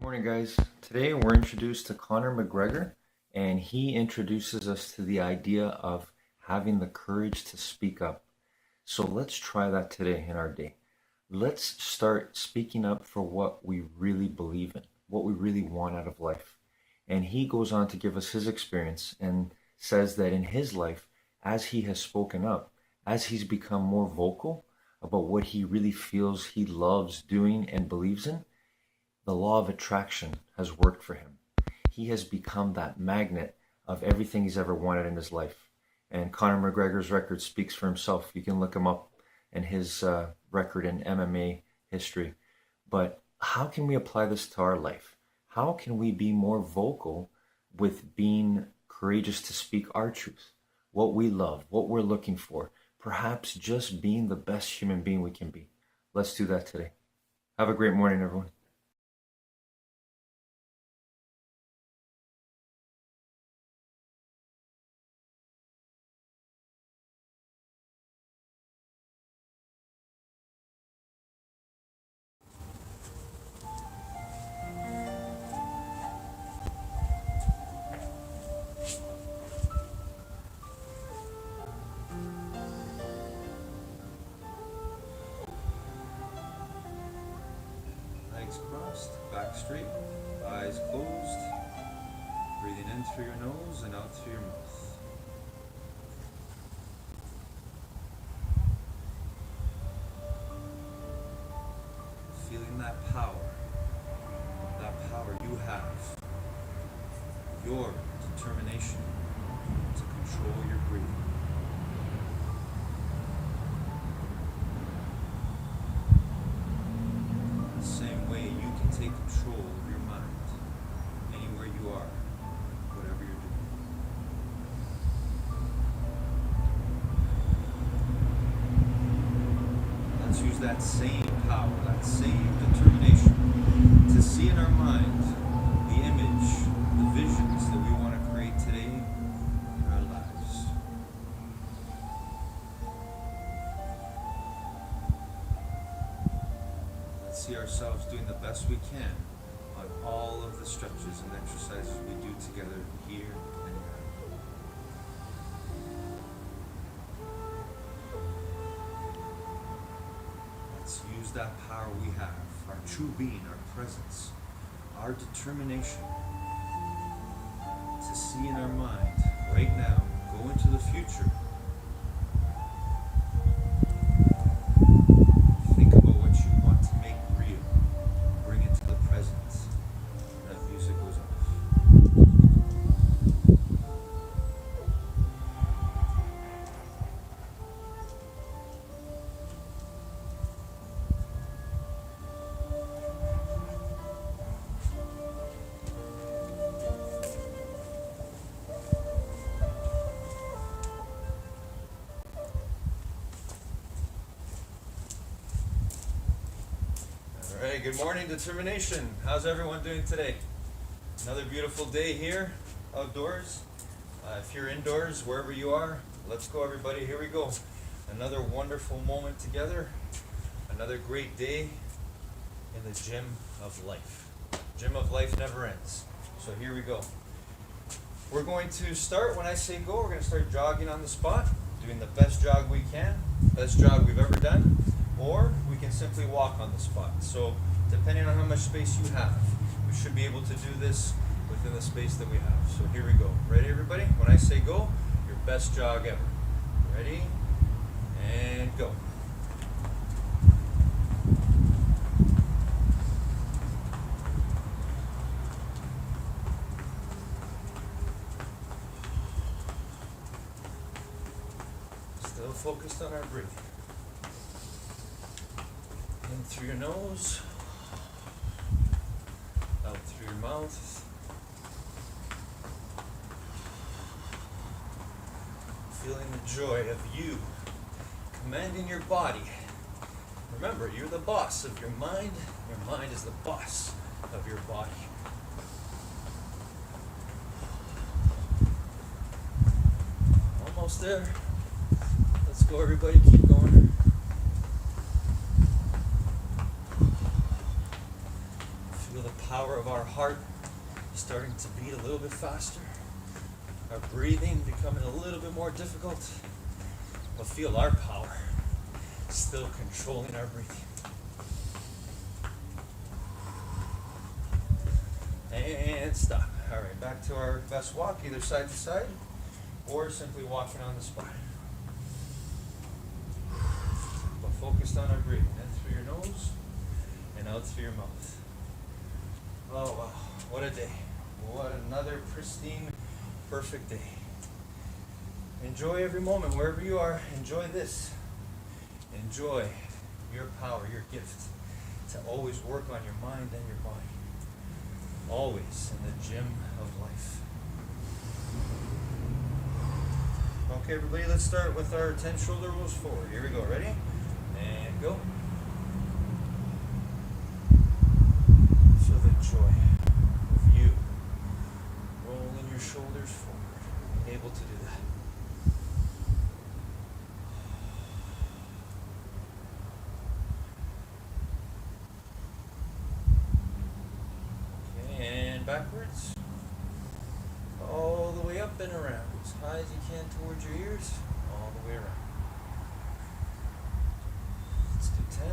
Morning, guys. Today we're introduced to Conor McGregor, and he introduces us to the idea of having the courage to speak up. So let's try that today in our day. Let's start speaking up for what we really believe in, what we really want out of life. And he goes on to give us his experience and says that in his life, as he has spoken up, as he's become more vocal about what he really feels he loves doing and believes in, the law of attraction has worked for him. He has become that magnet of everything he's ever wanted in his life. And Conor McGregor's record speaks for himself. You can look him up and his record in MMA history. But how can we apply this to our life? How can we be more vocal with being courageous to speak our truth, what we love, what we're looking for, perhaps just being the best human being we can be? Let's do that today. Have a great morning, everyone. Legs crossed, back straight, eyes closed, breathing in through your nose and out through your mouth. Feeling that power you have, your determination to control your breathing. The same way you can take control of your mind anywhere you are, whatever you're doing. Let's use that same power, that same determination to see in our mind the image, the visions that we want to create today in our lives. Let's see ourselves doing the best we can on all of the stretches and exercises we do together here and now. Let's use that power we have, our true being, our presence, our determination to see in our mind right now, go into the future. Think about what you want to make real. Bring it to the present. And that music goes off. All right, good morning, determination. How's everyone doing today? Another beautiful day here, outdoors. If you're indoors, wherever you are, let's go, everybody. Here we go. Another wonderful moment together. Another great day in the gym of life. Gym of life never ends. So here we go. We're going to start when I say go. We're going to start jogging on the spot, doing the best jog we can, best jog we've ever done, or we can simply walk on the spot. So depending on how much space you have, we should be able to do this within the space that we have. So here we go. Ready, everybody? When I say go, your best jog ever. Ready? And go. Still focused on our breathing. In through your nose, out through your mouth. Feeling the joy of you commanding your body. Remember, you're the boss of your mind. Your mind is the boss of your body. Almost there. Let's go, everybody. Keep going. Feel the power of our heart starting to beat a little bit faster. Our breathing becoming a little bit more difficult. But feel our power still controlling our breathing. And stop. All right, back to our best walk, either side to side or simply walking on the spot. But focused on our breathing. In through your nose and out through your mouth. Oh wow, what a day. What another pristine, perfect day. Enjoy every moment wherever you are. Enjoy this. Enjoy your power, your gift to always work on your mind and your body. Always in the gym of life. Okay, everybody, let's start with our 10 shoulder rolls forward. Here we go. Ready? And go. Feel the joy of you rolling your shoulders forward. Being able to do that. Backwards, all the way up and around, as high as you can towards your ears, all the way around. Let's do 10.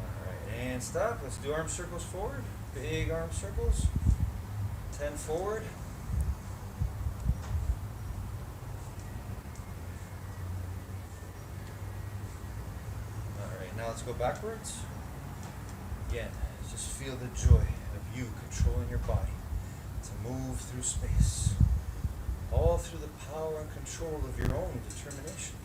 Alright, and stop. Let's do arm circles forward, big arm circles. 10 forward. Alright, now let's go backwards. Again, just feel the joy of you controlling your body to move through space. All through the power and control of your own determination.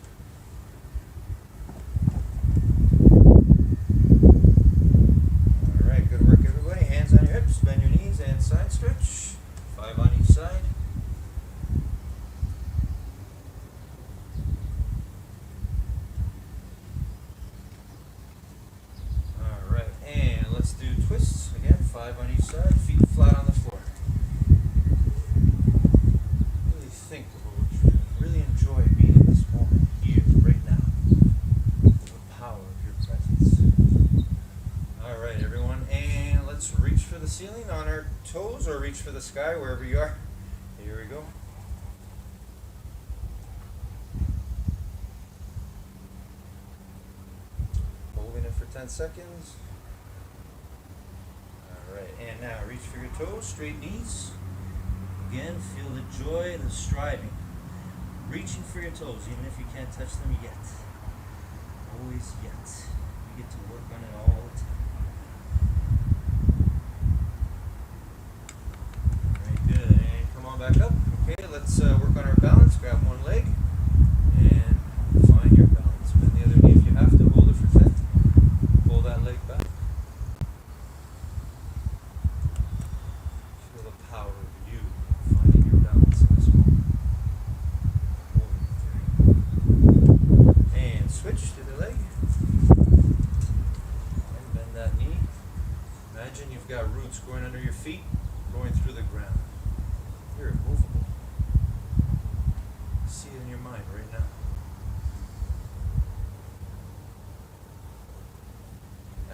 Alright, good work everybody. Hands on your hips, bend your knees and side stretch. 5 on each side. Alright, and let's do twists. Again, 5 on each side, feet flat on the floor. Really think about what you're doing. Really enjoy being in this moment, here, right now. The power of your presence. Alright, everyone, and let's reach for the ceiling on our toes or reach for the sky wherever you are. Here we go. Holding it for 10 seconds. Alright, and now reach for your toes, straight knees. Again, feel the joy, the striving. Reaching for your toes, even if you can't touch them yet. Always yet. You get to work on it all the time. Back up. Okay, let's work on our balance. Grab one leg and find your balance. Bend the other knee if you have to. Hold it for 10. Pull that leg back. Feel the power of you finding your balance in this moment. Hold it there. And switch to the leg. And bend that knee. Imagine you've got roots growing under your feet, going through the ground. You're immovable. See it in your mind right now.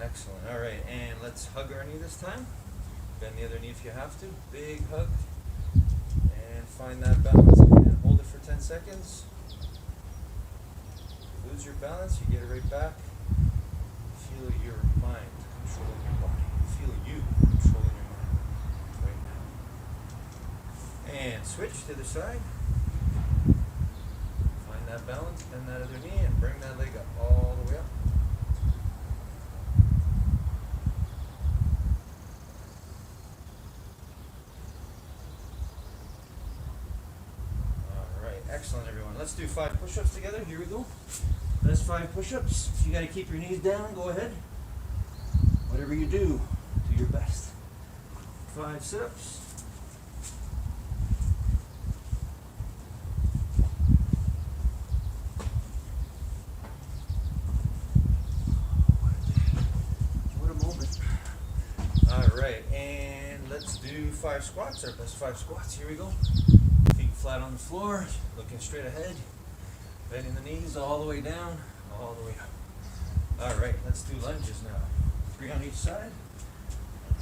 Excellent. All right, and let's hug our knee this time. Bend the other knee if you have to. Big hug. And find that balance again. Hold it for 10 seconds. Lose your balance, you get it right back. Feel your mind controlling your body. Feel you controlling your mind right now. And switch to the side. Find that balance, bend that other knee, and bring that leg up, all the way up. Alright, excellent everyone. Let's do 5 push-ups together. Here we go. That's 5 push-ups. If you gotta keep your knees down, go ahead. Whatever you do your best. 5 sit-ups. What a moment. All right, and let's do 5 squats, our best 5 squats. Here we go. Feet flat on the floor, looking straight ahead, bending the knees all the way down, all the way up. All right, let's do lunges now. 3 on each side.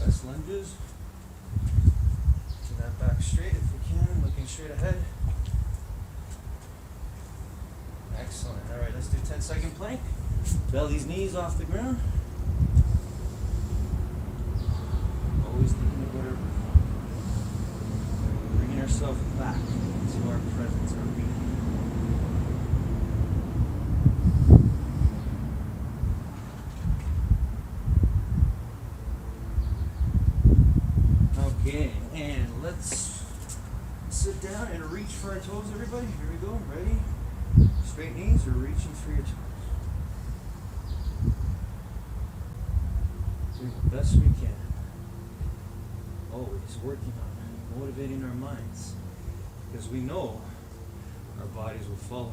Best lunges. Keep that back straight if we can, looking straight ahead. Excellent. All right, let's do 10-second plank. Belly's knees off the ground. Always thinking about our breath. Bringing ourselves back into our presence, our being. Okay, and let's sit down and reach for our toes, everybody. Here we go. Ready? Straight knees, we're reaching for your toes. Doing the best we can. Always working on motivating our minds, because we know our bodies will follow.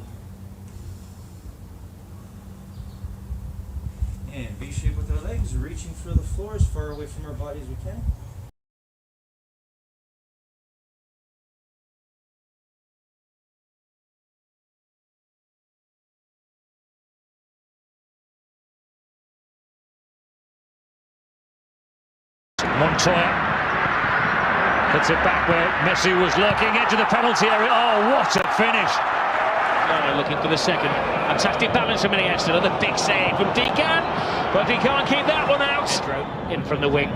And V shape with our legs, reaching for the floor as far away from our body as we can. Montoya puts it back where Messi was lurking into the penalty area. Oh, what a finish! Looking for the second. Fantastic balance from Mylett. Another big save from Deacon, but he can't keep that one out. In from the wing.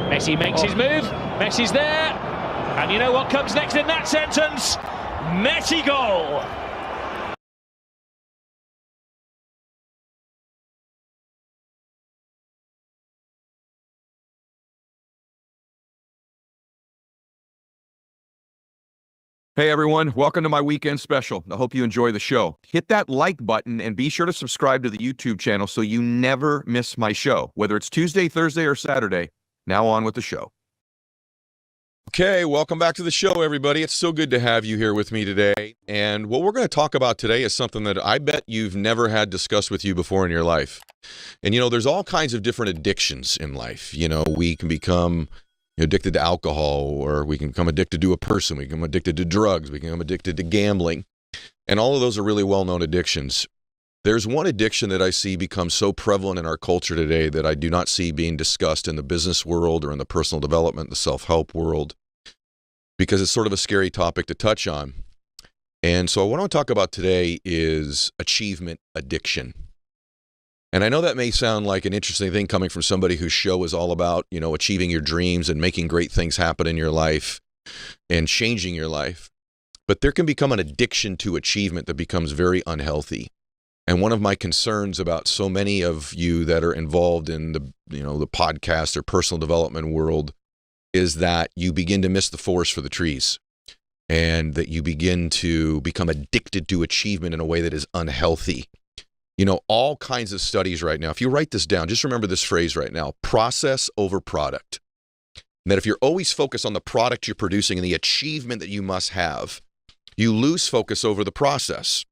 Messi makes his move. Messi's there. And you know what comes next in that sentence? Messi goal! Hey everyone, welcome to my weekend special. I hope you enjoy the show. Hit that like button and be sure to subscribe to the YouTube channel so you never miss my show, whether it's Tuesday, Thursday, or Saturday. Now on with the show. Okay, welcome back to the show, everybody. It's so good to have you here with me today. And what we're going to talk about today is something that I bet you've never had discussed with you before in your life. And there's all kinds of different addictions in life. We can become addicted to alcohol, or we can become addicted to a person, we can become addicted to drugs, we can become addicted to gambling, and all of those are really well-known addictions. There's one addiction that I see become so prevalent in our culture today that I do not see being discussed in the business world or in the personal development, the self-help world, because it's sort of a scary topic to touch on. And so what I want to talk about today is achievement addiction. And I know that may sound like an interesting thing coming from somebody whose show is all about, achieving your dreams and making great things happen in your life and changing your life. But there can become an addiction to achievement that becomes very unhealthy. And one of my concerns about so many of you that are involved in the podcast or personal development world is that you begin to miss the forest for the trees, and that you begin to become addicted to achievement in a way that is unhealthy. All kinds of studies right now. If you write this down, just remember this phrase right now: process over product. And that if you're always focused on the product you're producing and the achievement that you must have, you lose focus over the process.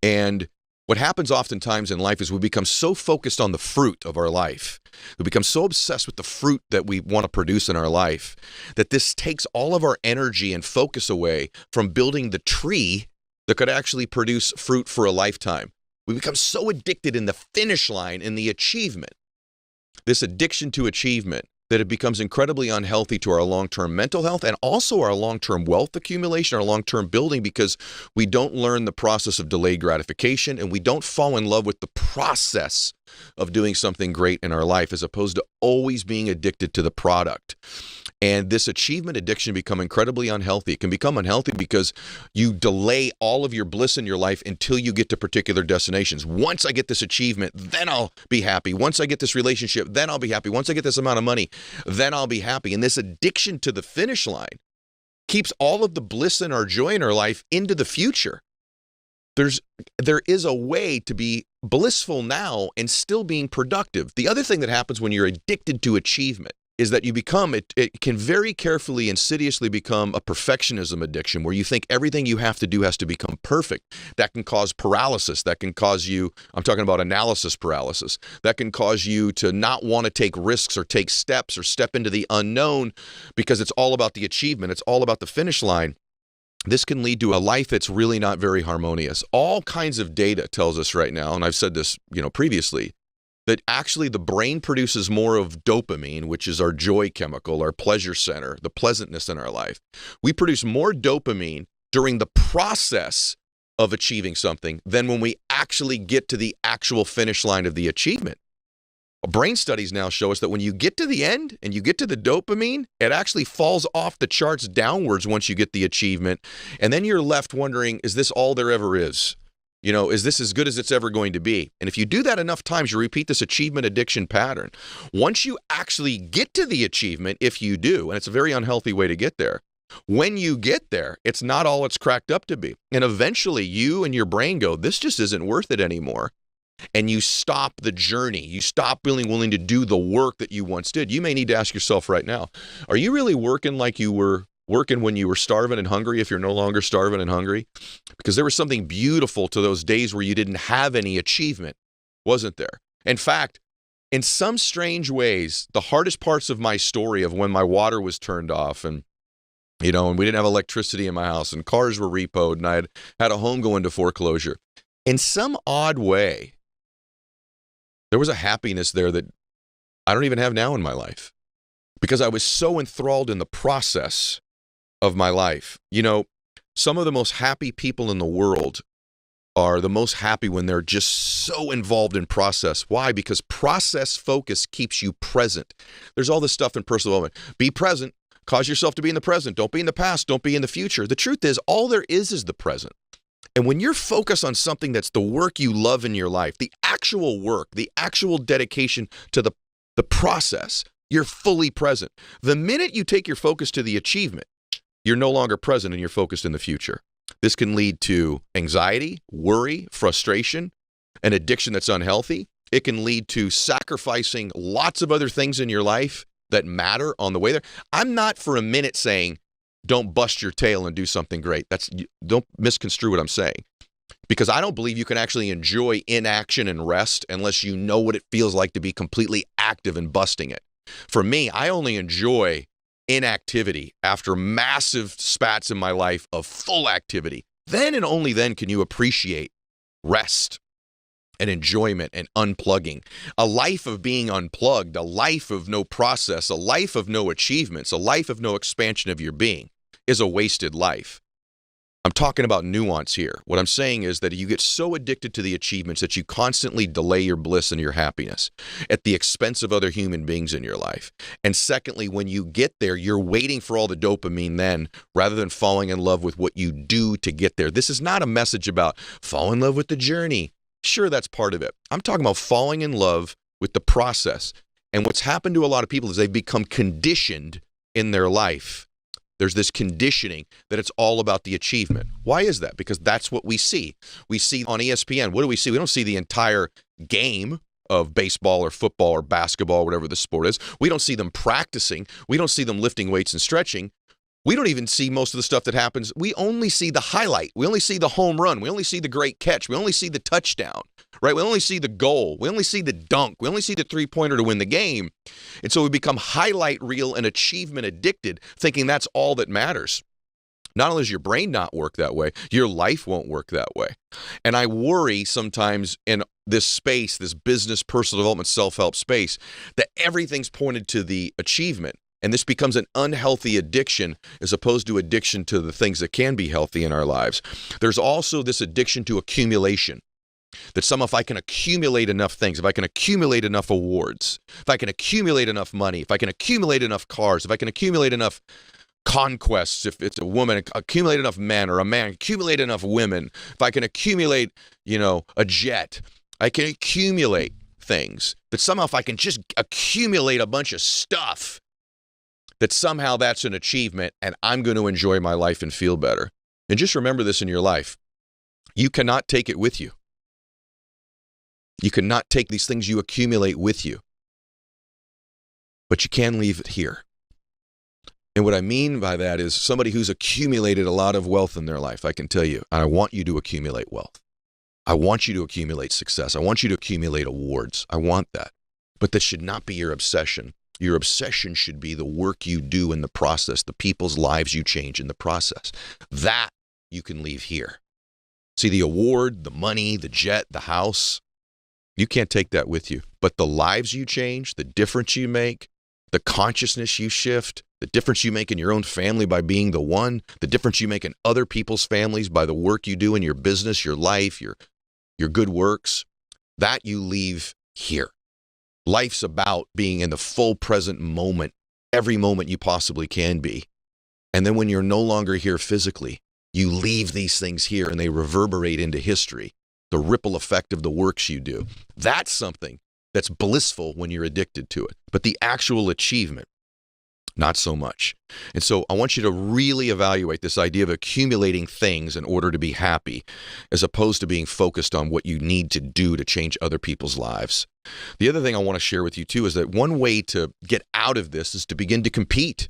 And what happens oftentimes in life is we become so focused on the fruit of our life. We become so obsessed with the fruit that we want to produce in our life that this takes all of our energy and focus away from building the tree that could actually produce fruit for a lifetime. We become so addicted in the finish line, in the achievement, this addiction to achievement, that it becomes incredibly unhealthy to our long-term mental health and also our long-term wealth accumulation, our long-term building, because we don't learn the process of delayed gratification and we don't fall in love with the process of doing something great in our life, as opposed to always being addicted to the product. And this achievement addiction become incredibly unhealthy. It can become unhealthy because you delay all of your bliss in your life until you get to particular destinations. Once I get this achievement, then I'll be happy. Once I get this relationship, then I'll be happy. Once I get this amount of money, then I'll be happy. And this addiction to the finish line keeps all of the bliss and our joy in our life into the future. There is a way to be blissful now and still being productive. The other thing that happens when you're addicted to achievement is that it can very carefully, insidiously become a perfectionism addiction where you think everything you have to do has to become perfect. That can cause paralysis. That can cause you, I'm talking about analysis paralysis. That can cause you to not want to take risks or take steps or step into the unknown because it's all about the achievement. It's all about the finish line. This can lead to a life that's really not very harmonious. All kinds of data tells us right now, and I've said this, previously, that actually the brain produces more of dopamine, which is our joy chemical, our pleasure center, the pleasantness in our life. We produce more dopamine during the process of achieving something than when we actually get to the actual finish line of the achievement. Brain studies now show us that when you get to the end and you get to the dopamine, it actually falls off the charts downwards once you get the achievement. And then you're left wondering, is this all there ever is? Is this as good as it's ever going to be? And if you do that enough times, you repeat this achievement addiction pattern. Once you actually get to the achievement, if you do, and it's a very unhealthy way to get there, when you get there, it's not all it's cracked up to be. And eventually you and your brain go, this just isn't worth it anymore. And you stop the journey. You stop being willing to do the work that you once did. You may need to ask yourself right now, are you really working like you were working when you were starving and hungry if you're no longer starving and hungry? Because there was something beautiful to those days where you didn't have any achievement, wasn't there? In fact, in some strange ways, the hardest parts of my story of when my water was turned off and we didn't have electricity in my house and cars were repoed and I had a home go into foreclosure. In some odd way, there was a happiness there that I don't even have now in my life because I was so enthralled in the process of my life. Some of the most happy people in the world are the most happy when they're just so involved in process. Why? Because process focus keeps you present. There's all this stuff in personal development. Be present. Cause yourself to be in the present. Don't be in the past. Don't be in the future. The truth is, all there is the present. And when you're focused on something that's the work you love in your life, the actual work, the actual dedication to the process, you're fully present. The minute you take your focus to the achievement, you're no longer present and you're focused in the future. This can lead to anxiety, worry, frustration, an addiction that's unhealthy. It can lead to sacrificing lots of other things in your life that matter on the way there. I'm not for a minute saying, don't bust your tail and do something great. Don't misconstrue what I'm saying. Because I don't believe you can actually enjoy inaction and rest unless you know what it feels like to be completely active and busting it. For me, I only enjoy inactivity after massive spats in my life of full activity. Then and only then can you appreciate rest and enjoyment and unplugging. A life of being unplugged, a life of no process, a life of no achievements, a life of no expansion of your being is a wasted life. I'm talking about nuance here. What I'm saying is that you get so addicted to the achievements that you constantly delay your bliss and your happiness at the expense of other human beings in your life. And secondly, when you get there, you're waiting for all the dopamine then rather than falling in love with what you do to get there. This is not a message about fall in love with the journey. Sure, that's part of it. I'm talking about falling in love with the process. And what's happened to a lot of people is they've become conditioned in their life. There's this conditioning that it's all about the achievement. Why is that? Because that's what we see. We see on ESPN, what do we see? We don't see the entire game of baseball or football or basketball, whatever the sport is. We don't see them practicing. We don't see them lifting weights and stretching. We don't even see most of the stuff that happens. We only see the highlight. We only see the home run. We only see the great catch. We only see the touchdown, right? We only see the goal. We only see the dunk. We only see the three-pointer to win the game. And so we become highlight reel and achievement addicted, thinking that's all that matters. Not only does your brain not work that way, your life won't work that way. And I worry sometimes in this space, this business, personal development, self-help space, that everything's pointed to the achievement. And this becomes an unhealthy addiction as opposed to addiction to the things that can be healthy in our lives. There's also this addiction to accumulation. That somehow if I can accumulate enough things, if I can accumulate enough awards, if I can accumulate enough money, if I can accumulate enough cars, if I can accumulate enough conquests, if it's a woman, accumulate enough men, or a man, accumulate enough women, if I can accumulate, a jet, I can accumulate things. That somehow if I can just accumulate a bunch of stuff, that somehow that's an achievement and I'm going to enjoy my life and feel better. And just remember this in your life. You cannot take it with you. You cannot take these things you accumulate with you. but you can leave it here. And what I mean by that is somebody who's accumulated a lot of wealth in their life, I can tell you, I want you to accumulate wealth. I want you to accumulate success. I want you to accumulate awards. I want that. But that should not be your obsession. Your obsession should be the work you do in the process, the people's lives you change in the process. That you can leave here. See, the award, the money, the jet, the house, you can't take that with you. But the lives you change, the difference you make, the consciousness you shift, the difference you make in your own family by being the one, the difference you make in other people's families by the work you do in your business, your life, your good works, that you leave here. Life's about being in the full present moment, every moment you possibly can be. And then when you're no longer here physically, you leave these things here and they reverberate into history, the ripple effect of the works you do. That's something that's blissful when you're addicted to it. But the actual achievement, not so much. And so I want you to really evaluate this idea of accumulating things in order to be happy, as opposed to being focused on what you need to do to change other people's lives. The other thing I want to share with you too is that one way to get out of this is to begin to compete.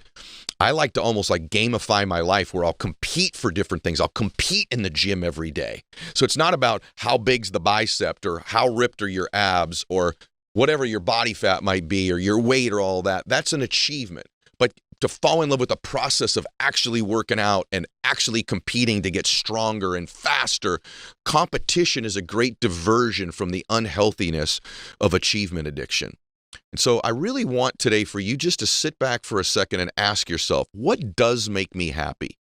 I like to almost like gamify my life where I'll compete for different things. I'll compete in the gym every day. So it's not about how big's the bicep or how ripped are your abs or whatever your body fat might be or your weight or all that. That's an achievement. But to fall in love with the process of actually working out and actually competing to get stronger and faster, competition is a great diversion from the unhealthiness of achievement addiction. And so I really want today for you just to sit back for a second and ask yourself, what does make me happy,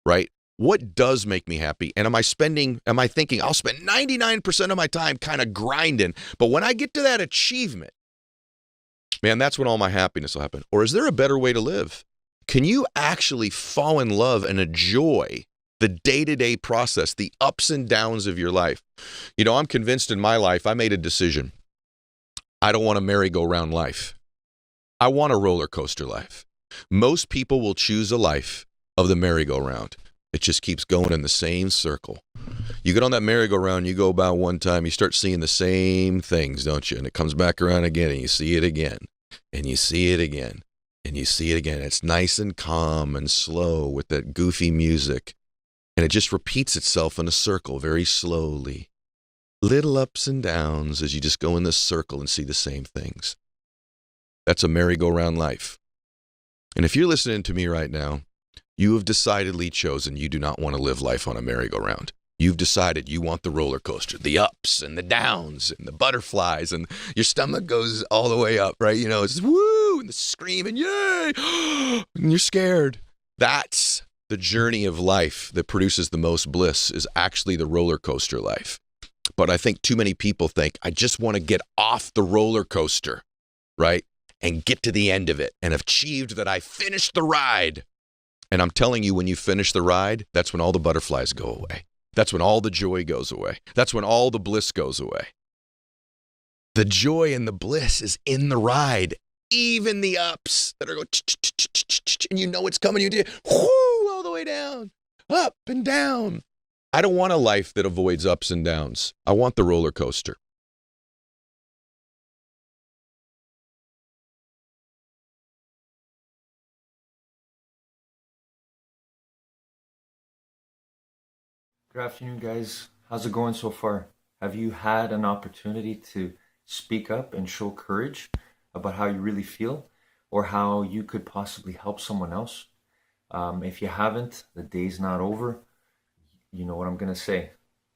right? What does make me happy? And am I thinking I'll spend 99% of my time kind of grinding, but when I get to that achievement, man, that's when all my happiness will happen. Or is there a better way to live? Can you actually fall in love and enjoy the day-to-day process, the ups and downs of your life? You know, I'm convinced in my life, I made a decision. I don't want a merry-go-round life. I want a roller coaster life. Most people will choose a life of the merry-go-round. It just keeps going in the same circle. You get on that merry-go-round, you go about one time, you start seeing the same things, don't you? And it comes back around again, and you see it again, and you see it again, and you see it again. It's nice and calm and slow with that goofy music, and it just repeats itself in a circle very slowly. Little ups and downs as you just go in this circle and see the same things. That's a merry-go-round life. And if you're listening to me right now, you have decidedly chosen you do not want to live life on a merry-go-round. You've decided you want the roller coaster, the ups and the downs and the butterflies, and your stomach goes all the way up, right? You know, it's woo, and the scream, and yay, and you're scared. That's the journey of life that produces the most bliss, is actually the roller coaster life. But I think too many people think, I just want to get off the roller coaster, right? And get to the end of it and have achieved that I finished the ride. And I'm telling you, when you finish the ride, that's when all the butterflies go away. That's when all the joy goes away. That's when all the bliss goes away. The joy and the bliss is in the ride. Even the ups that are going, and you know it's coming, you do whoo, all the way down, up and down. I don't want a life that avoids ups and downs. I want the roller coaster. Good afternoon, guys. How's it going so far? Have you had an opportunity to speak up and show courage about how you really feel or how you could possibly help someone else? If you haven't, the day's not over. You know what I'm going to say.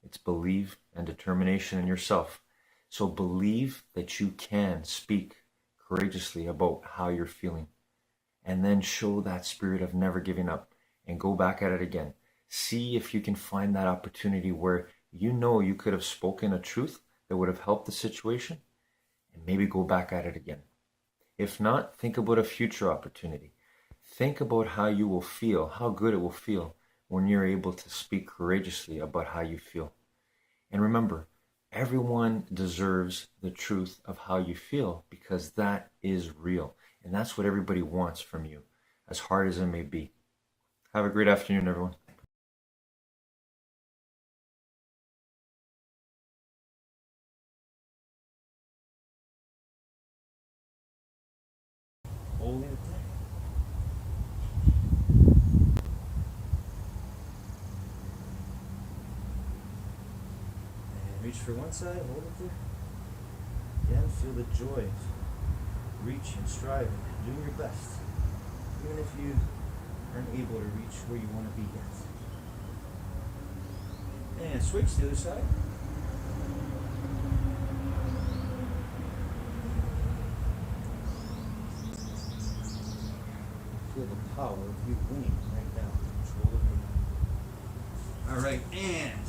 It's believe and determination in yourself. So believe that you can speak courageously about how you're feeling, and then show that spirit of never giving up and go back at it again. See if you can find that opportunity where you know you could have spoken a truth that would have helped the situation, and maybe go back at it again. If not, think about a future opportunity. Think about how you will feel, how good it will feel when you're able to speak courageously about how you feel. And remember, everyone deserves the truth of how you feel, because that is real. And that's what everybody wants from you, as hard as it may be. Have a great afternoon, everyone. holding it there. And reach for one side, hold it there. Again, feel the joy of reaching, striving, doing your best. Even if you aren't able to reach where you want to be yet. And switch to the other side. Feel the power of you winning right now. Control of your mind. All right, and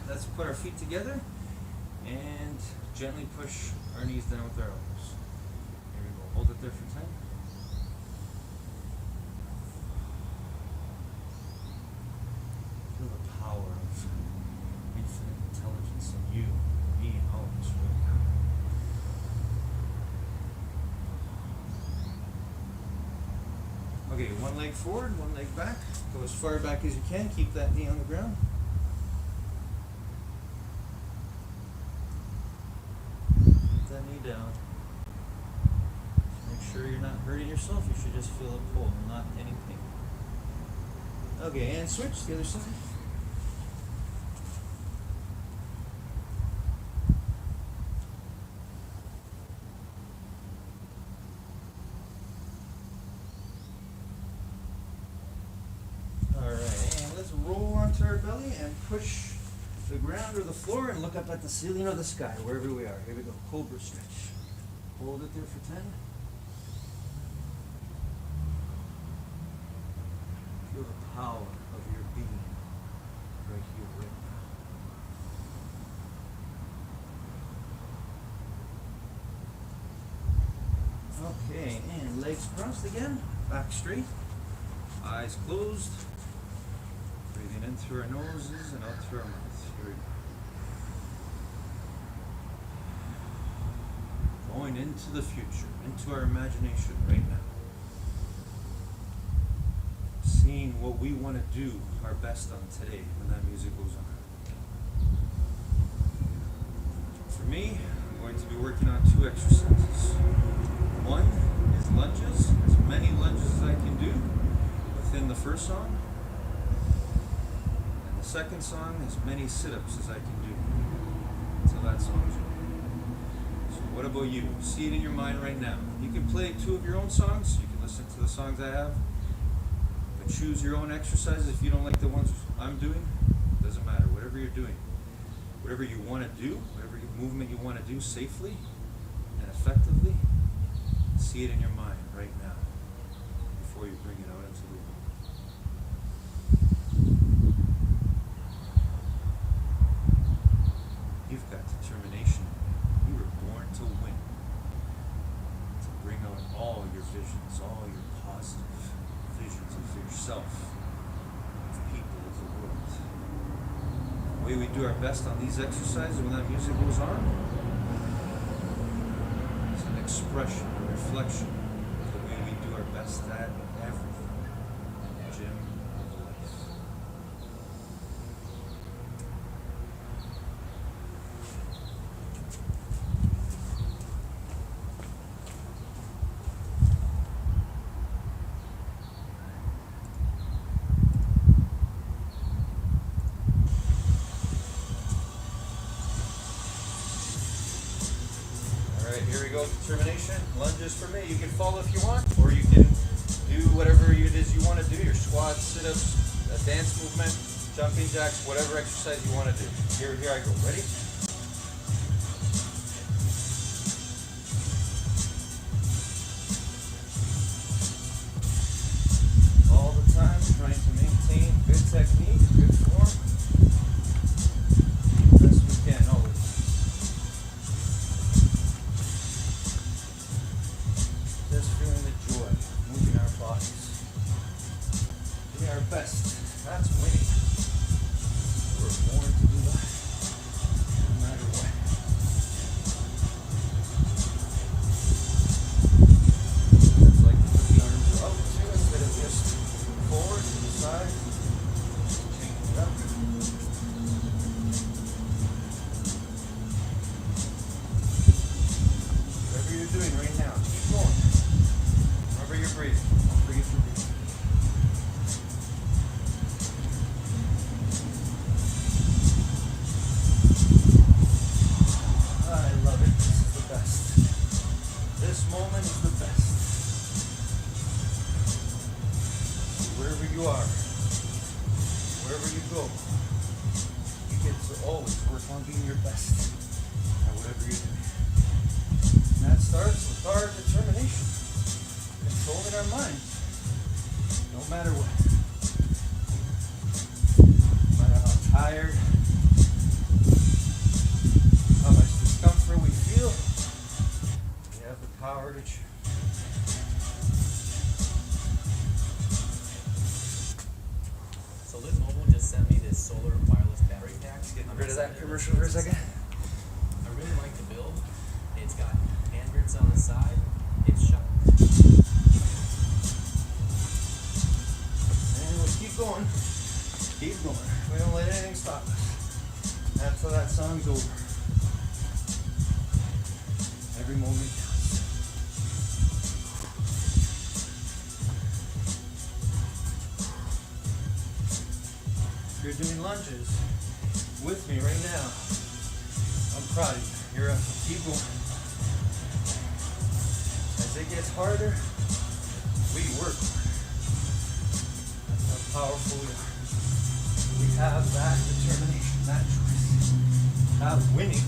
let's put our feet together and gently push our knees down with our elbows. Here we go. Hold it there for 10. Feel the power of infinite intelligence in you, me, and all of us right now. Okay, one leg forward, one leg back. Go as far back as you can. Keep that knee on the ground. Keep that knee down. Make sure you're not hurting yourself. You should just feel a pull, not any pain. Okay, and switch the other side. Alright, and let's roll onto our belly and push the ground or the floor and look up at the ceiling or the sky, wherever we are. Here we go, cobra stretch. Hold it there for 10. Feel the power of your being right here, right now. Okay, and legs crossed again, back straight, eyes closed. Breathing in through our noses and out through our mouths. Here we go. Going into the future, into our imagination right now. Seeing what we want to do our best on today when that music goes on. For me, I'm going to be working on 2 exercises. One is lunges, as many lunges as I can do within the first song. And the second song, as many sit-ups as I can do until that song's over. So what about you? See it in your mind right now. You can play 2 of your own songs. You can listen to the songs I have. Choose your own exercises. If you don't like the ones I'm doing, doesn't matter. Whatever you're doing, whatever you want to do, whatever movement you want to do safely and effectively, see it in your mind right now before you bring it out into the world. You've got determination. You were born to win, to bring out all your visions, all your positive visions of yourself, of people, of the world. The way we do our best on these exercises when that music goes on is an expression, a reflection of the way we do our best at everything in the gym of life. Here we go, determination, lunges for me. You can follow if you want, or you can do whatever it is you want to do, your squats, sit-ups, a dance movement, jumping jacks, whatever exercise you want to do. Here I go, ready? All the time, trying to maintain good technique, good form. Best we can, always. Just feeling the joy, moving our bodies, doing our best. That's winning. We're born to do that, no matter what. It's like to put the arms up too, instead of just forward to the side. Change it up. Whatever you're doing right now, keep going. Remember your breathe. Breathe through breathe. I love it. This is the best. This moment is the best. Wherever you are, wherever you go, you get to always work on being your best at whatever you're doing. And that starts with our determination, controlling our minds, no matter what. No matter how tired, how much discomfort we feel, we have the power to choose. So Lit Mobile just sent me this solar wireless battery pack. Getting rid of that commercial for a second. I really like the build. It's got hand grips on the side. It's sharp. And we'll keep going. Keep going. We don't let anything stop us. That's how that song's over. Every moment counts. If you're doing lunges with me right now, I'm proud of you. You're up. Keep going. As it gets harder, we work harder. That's how powerful we are. We have that determination, that choice, that winning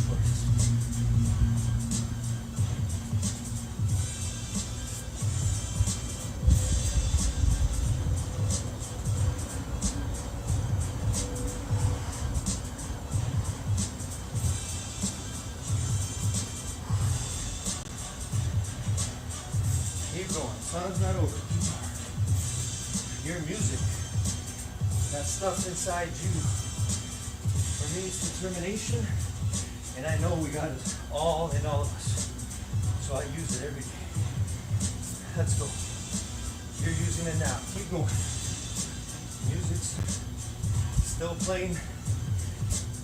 choice. Keep going. Song's not over. Keep going. Your music, that stuff inside you, for me it's determination, and I know we got it all in all of us. So I use it every day. Let's go. You're using it now. Keep going. Music's still playing.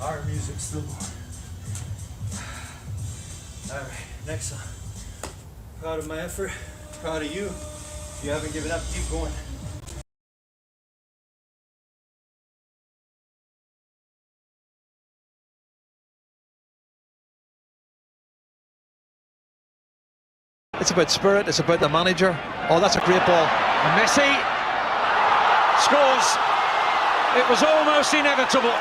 Our music's still going. Alright, next song. Proud of my effort. Proud of you. If you haven't given up, keep going. It's about spirit, it's about the manager. Oh, that's a great ball. And Messi scores. It was almost inevitable.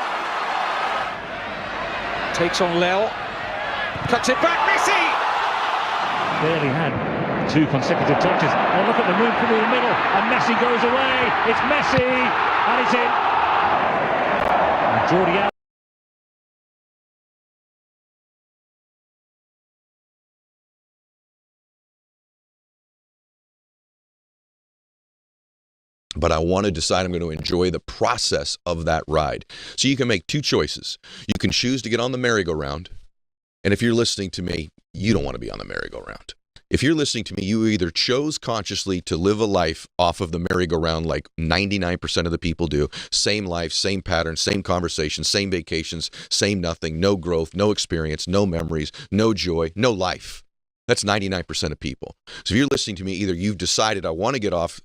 Takes on Lel. Cuts it back, Messi! Barely had 2 consecutive touches. Oh, look at the move through the middle. And Messi goes away. It's Messi. And it's in. And Jordi Alba. But I want to decide I'm going to enjoy the process of that ride. So you can make 2 choices. You can choose to get on the merry-go-round. And if you're listening to me, you don't want to be on the merry-go-round. If you're listening to me, you either chose consciously to live a life off of the merry-go-round like 99% of the people do. Same life, same patterns, same conversations, same vacations, same nothing, no growth, no experience, no memories, no joy, no life. That's 99% of people. So if you're listening to me, either you've decided I want to get off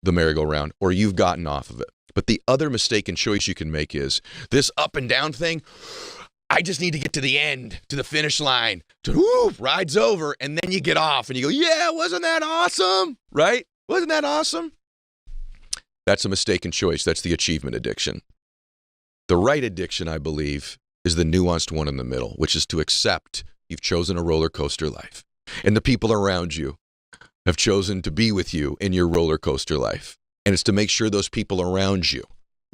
the merry-go-round or you've gotten off of it. But the other mistaken choice you can make is this up and down thing. I just need to get to the end, to the finish line, to whoop, ride's over, and then you get off and you go, yeah, wasn't that awesome? Right? Wasn't that awesome? That's a mistaken choice. That's the achievement addiction. The right addiction, I believe, is the nuanced one in the middle, which is to accept you've chosen a roller coaster life. And the people around you have chosen to be with you in your roller coaster life. And it's to make sure those people around you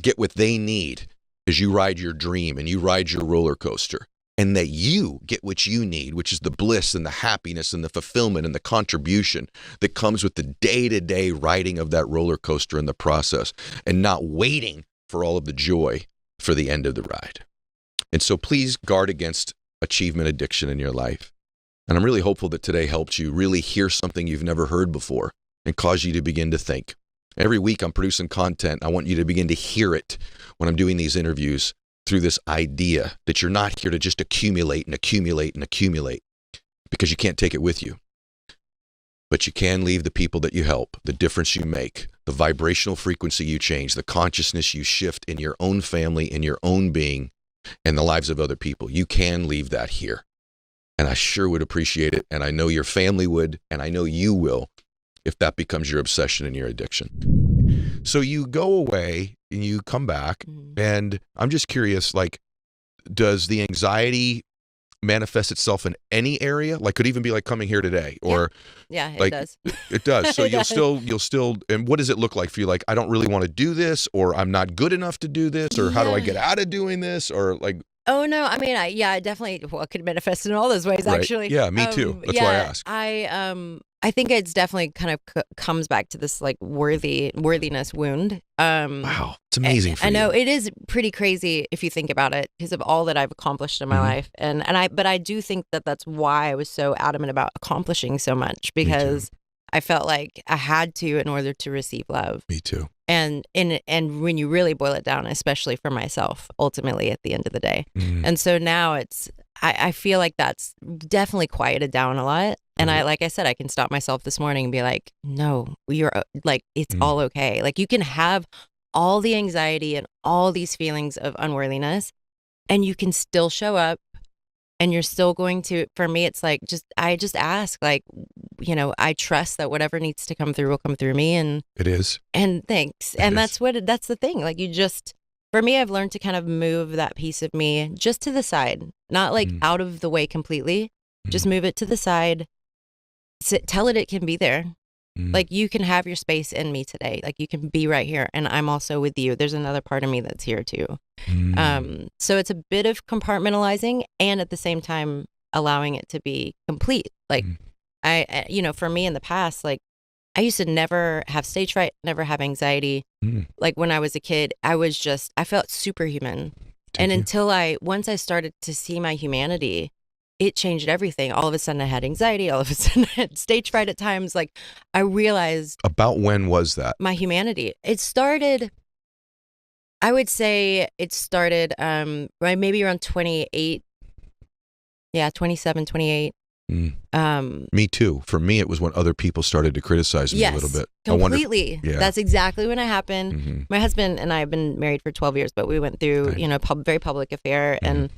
get what they need as you ride your dream and you ride your roller coaster, and that you get what you need, which is the bliss and the happiness and the fulfillment and the contribution that comes with the day-to-day riding of that roller coaster in the process, and not waiting for all of the joy for the end of the ride. And so please guard against achievement addiction in your life. And I'm really hopeful that today helped you really hear something you've never heard before and cause you to begin to think. Every week I'm producing content. I want you to begin to hear it when I'm doing these interviews through this idea that you're not here to just accumulate and accumulate and accumulate, because you can't take it with you. but you can leave the people that you help, the difference you make, the vibrational frequency you change, the consciousness you shift in your own family, in your own being, and the lives of other people. You can leave that here. And I sure would appreciate it. And I know your family would, and I know you will, if that becomes your obsession and your addiction. So you go away and you come back, and I'm just curious, like, does the anxiety manifest itself in any area? Like, could even be like coming here today, or yeah, like, it does. It does. So It you'll does. still, and what does it look like for you? Like, I don't really want to do this, or I'm not good enough to do this, or how do I get out of doing this, or like. Oh no, I mean, I definitely, well, it could manifest in all those ways, Right. actually. Yeah, me too. That's why I ask. I think it's definitely kind of comes back to this like worthiness wound. Wow, it's amazing for I you. know it is pretty crazy if you think about it, because of all that I've accomplished in my life, but I do think that that's why I was so adamant about accomplishing so much, because I felt like I had to in order to receive love. Me too. And when you really boil it down, especially for myself, ultimately at the end of the day. And so now I feel like that's definitely quieted down a lot. And like I said, I can stop myself this morning and be like, no, you're like, it's all okay. Like, you can have all the anxiety and all these feelings of unworthiness, and you can still show up, and you're still going to, for me, it's like, I just ask, like, I trust that whatever needs to come through will come through me. And it is. And thanks. And that's the thing. Like, for me, I've learned to kind of move that piece of me just to the side, not like out of the way completely, just move it to the side, tell it can be there. Like, you can have your space in me today. Like, you can be right here. And I'm also with you. There's another part of me that's here too. So it's a bit of compartmentalizing, and at the same time, allowing it to be complete. Like, for me in the past, like, I used to never have stage fright, never have anxiety. Like, when I was a kid, I felt superhuman. Once I started to see my humanity, it changed everything. All of a sudden I had anxiety. All of a sudden I had stage fright at times. Like, I realized. About when was that? My humanity. It started, I would say it started maybe around 28. Yeah, 27, 28. Me too. For me, it was when other people started to criticize me a little bit. Completely. Yeah. That's exactly when it happened. My husband and I have been married for 12 years, but we went through, very public affair. And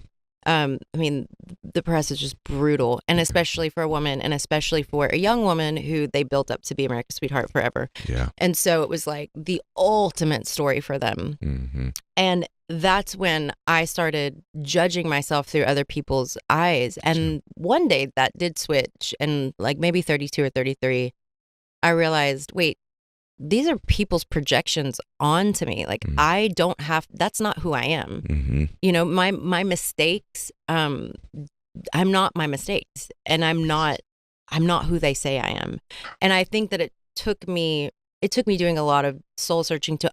I mean, the press is just brutal. And especially for a woman, and especially for a young woman who they built up to be America's sweetheart forever. Yeah. And so it was like the ultimate story for them. And that's when I started judging myself through other people's eyes. And one day that did switch, and like maybe 32 or 33, I realized, wait, these are people's projections onto me. Like, I don't have, that's not who I am. My mistakes, I'm not my mistakes, and I'm not who they say I am. And I think that it took me doing a lot of soul searching to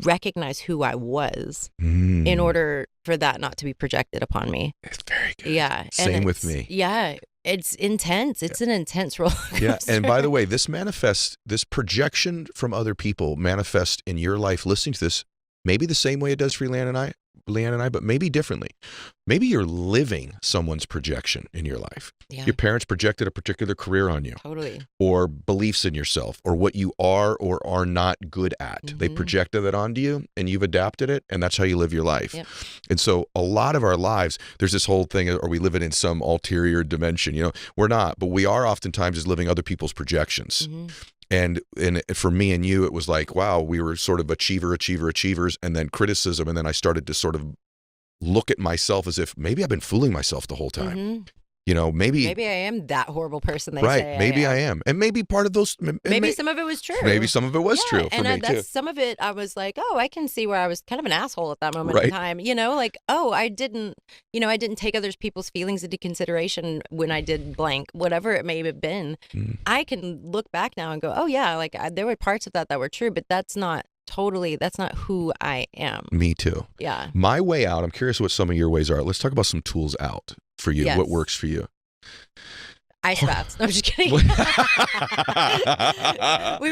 recognize who I was in order for that not to be projected upon me. It's very good. Yeah. Same with me. Yeah. It's intense. It's an intense roller coaster. Yeah. And by the way, this projection from other people manifests in your life listening to this, maybe the same way it does for Leanne and I, but maybe differently. Maybe you're living someone's projection in your life. Yeah. Your parents projected a particular career on you. Totally. Or beliefs in yourself, or what you are or are not good at. They projected that onto you, and you've adapted it, and that's how you live your life. Yep. And so a lot of our lives, there's this whole thing, are we living in some ulterior dimension? We're not, but we are oftentimes just living other people's projections. And for me and you, it was like, wow, we were sort of achievers, and then criticism. And then I started to sort of look at myself as if maybe I've been fooling myself the whole time. Maybe I am that horrible person they right. say Maybe I I am. And maybe part of those. Maybe some of it was true. Maybe some of it was true for me too. Some of it, I was like, oh, I can see where I was kind of an asshole at that moment Right. in time. Like, oh, I didn't take other people's feelings into consideration when I did blank, whatever it may have been. I can look back now and go, oh yeah, like there were parts of that were true, but that's not who I am. Me too. Yeah. My way out, I'm curious what some of your ways are. Let's talk about some tools out for you. Yes. What works for you? Ice baths. No, I'm just kidding. We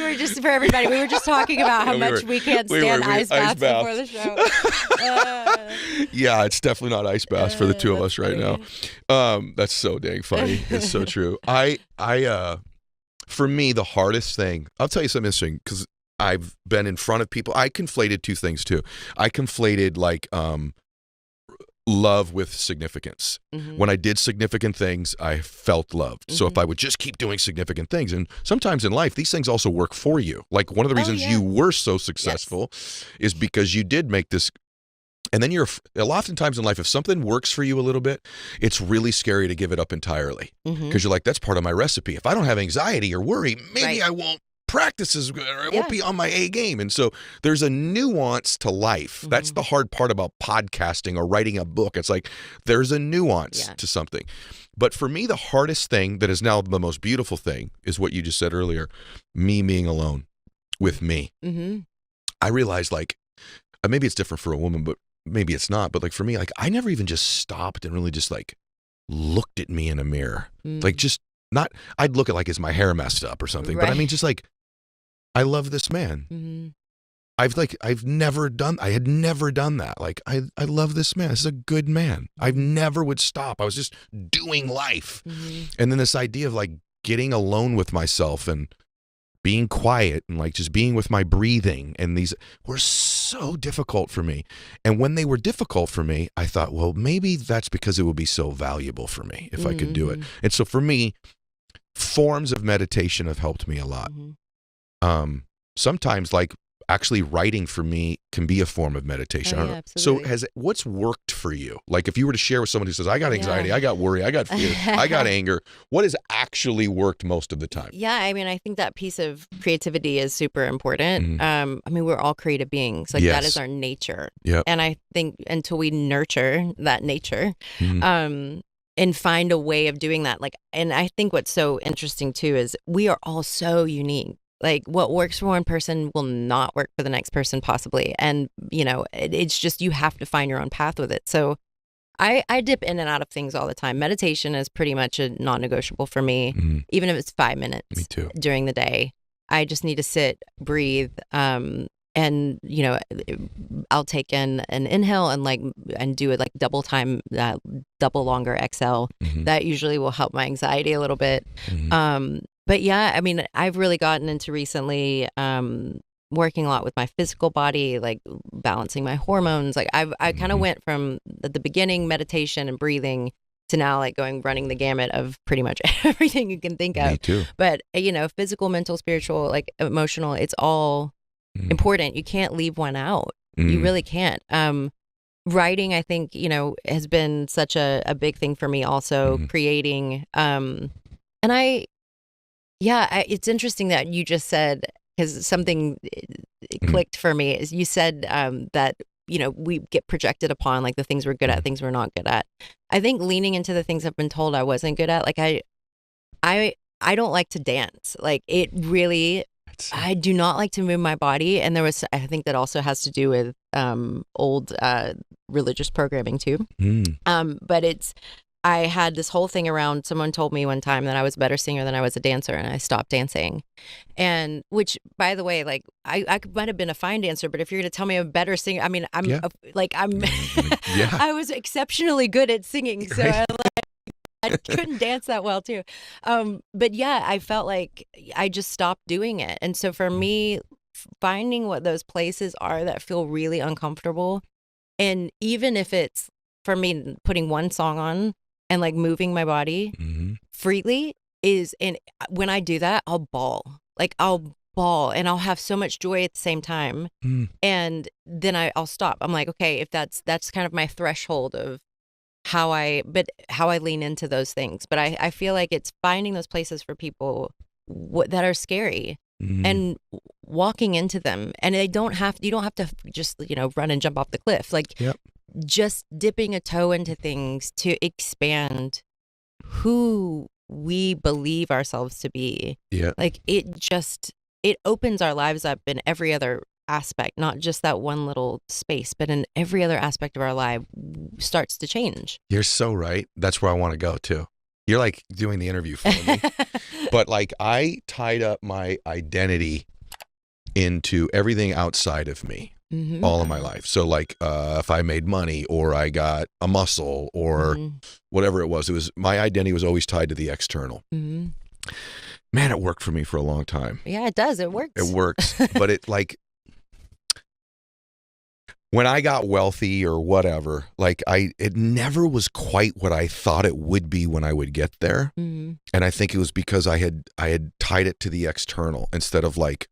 were just talking about how much we can't stand ice baths before the show. Yeah, it's definitely not ice baths for the two of us right now. That's so dang funny. It's so true. For me, the hardest thing, I'll tell you something interesting, because I've been in front of people. I conflated two things too. I conflated like love with significance. Mm-hmm. When I did significant things, I felt loved. So if I would just keep doing significant things, and sometimes in life, these things also work for you. Like one of the reasons you were so successful is because you did make this. And then oftentimes in life, if something works for you a little bit, it's really scary to give it up entirely, because you're like, that's part of my recipe. If I don't have anxiety or worry, maybe I won't practice as good, or I won't be on my A game. And so there's a nuance to life. That's the hard part about podcasting or writing a book. It's like there's a nuance to something. But for me, the hardest thing that is now the most beautiful thing is what you just said earlier, me being alone with me. I realized, like, maybe it's different for a woman, but maybe it's not. But like for me, like I never even just stopped and really just like looked at me in a mirror. Like just not, I'd look at like, is my hair messed up or something? But I mean, just like, I love this man. I had never done that. Like, I love this man. This is a good man. I never would stop. I was just doing life. And then this idea of like getting alone with myself and being quiet and like just being with my breathing, and these were so difficult for me. And when they were difficult for me, I thought, well, maybe that's because it would be so valuable for me if I could do it. And so for me, forms of meditation have helped me a lot. Sometimes like actually writing for me can be a form of meditation. I don't know. So what's worked for you? Like if you were to share with someone who says, I got anxiety, I got worry, I got fear, I got anger, what has actually worked most of the time? Yeah, I mean, I think that piece of creativity is super important. I mean, we're all creative beings. Like that is our nature. And I think until we nurture that nature, and find a way of doing that. Like, and I think what's so interesting too is we are all so unique. Like what works for one person will not work for the next person possibly. And, you know, it's just, you have to find your own path with it. So I dip in and out of things all the time. Meditation is pretty much a non-negotiable for me, even if it's 5 minutes during the day. I just need to sit, breathe, and, you know, I'll take in an inhale and do it like double longer exhale. That usually will help my anxiety a little bit. But yeah, I mean, I've really gotten into recently working a lot with my physical body, like balancing my hormones. Like I kind of went from at the beginning meditation and breathing to now like running the gamut of pretty much everything you can think of. Me too. But you know, physical, mental, spiritual, like emotional, it's all important. You can't leave one out. You really can't. Writing, I think, you know, has been such a big thing for me also, creating. And it's interesting that you just said, because something clicked for me, is you said that, you know, we get projected upon like the things we're good at, things we're not good at. I think leaning into the things I've been told I wasn't good at, like I don't like to dance. Like it really, I do not like to move my body. And I think that also has to do with old religious programming too. But I had this whole thing around, someone told me one time that I was a better singer than I was a dancer, and I stopped dancing. And which, by the way, like I might have been a fine dancer, but if you're going to tell me I'm a better singer, I mean, I was exceptionally good at singing. So I couldn't dance that well too. But yeah, I felt like I just stopped doing it. And so for me, finding what those places are that feel really uncomfortable, and even if it's, for me, putting one song on and like moving my body freely and when I do that, I'll bawl. Like I'll bawl and I'll have so much joy at the same time. And then I'll stop. I'm like, okay, if that's kind of my threshold of how I lean into those things. But I feel like it's finding those places for people that are scary and walking into them. And you don't have to just, you know, run and jump off the cliff. Like just dipping a toe into things to expand who we believe ourselves to be. Like it opens our lives up in every other aspect, not just that one little space, but in every other aspect of our life starts to change. You're so right. That's where I want to go too. You're like doing the interview for me. But like I tied up my identity into everything outside of me. All of my life. So like if I made money or I got a muscle or whatever it was my identity was always tied to the external. Man, it worked for me for a long time. Yeah, it does. It works. It works. But it like, when I got wealthy or whatever, like it never was quite what I thought it would be when I would get there. Mm-hmm. And I think it was because I had tied it to the external instead of like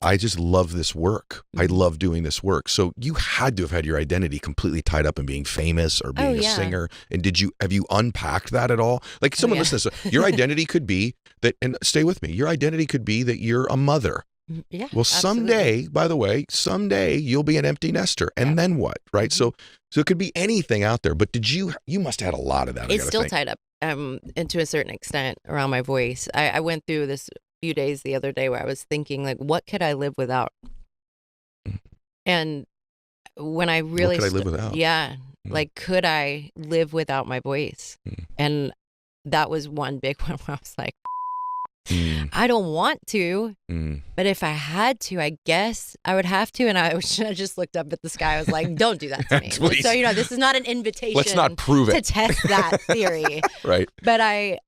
I just love this work. I love doing this work. So you had to have had your identity completely tied up in being famous or being a singer. And have you unpacked that at all? Like someone listening to this, your identity could be that, and stay with me, your identity could be that you're a mother. Yeah. Well, someday, by the way, someday you'll be an empty nester. And then what? Right. So it could be anything out there. But you must have had a lot of that. It's still tied up and to a certain extent around my voice. I went through this few days the other day where I was thinking, like, what could I live without? And when I really what could I live without? Yeah. Like, could I live without my voice? And that was one big one where I was like, I don't want to, but if I had to, I guess I would have to. And I just looked up at the sky. I was like, don't do that to me. So, this is not an invitation. Let's not prove it. To test that theory. Right. But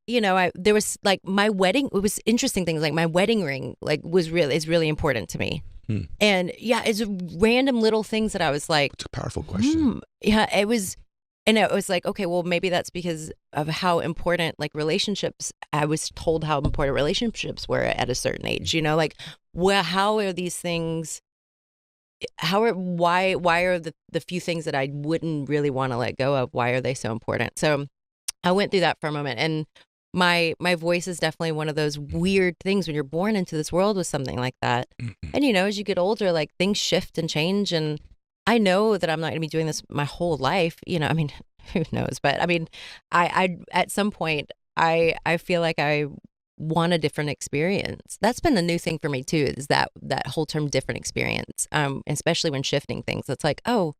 there was like my wedding, it was interesting things like my wedding ring, like is really important to me. And it's random little things that I was like. It's a powerful question. It was. And it was like, okay, well, maybe that's because of how important like relationships. I was told how important relationships were at a certain age. Like, how are these things? Why are the few things that I wouldn't really want to let go of? Why are they so important? So, I went through that for a moment, and my voice is definitely one of those weird things when you're born into this world with something like that. And as you get older, like things shift and change, and I know that I'm not going to be doing this my whole life. I mean, who knows? But I mean, I at some point, I feel like I want a different experience. That's been the new thing for me too, is that whole term different experience, especially when shifting things. It's like, oh,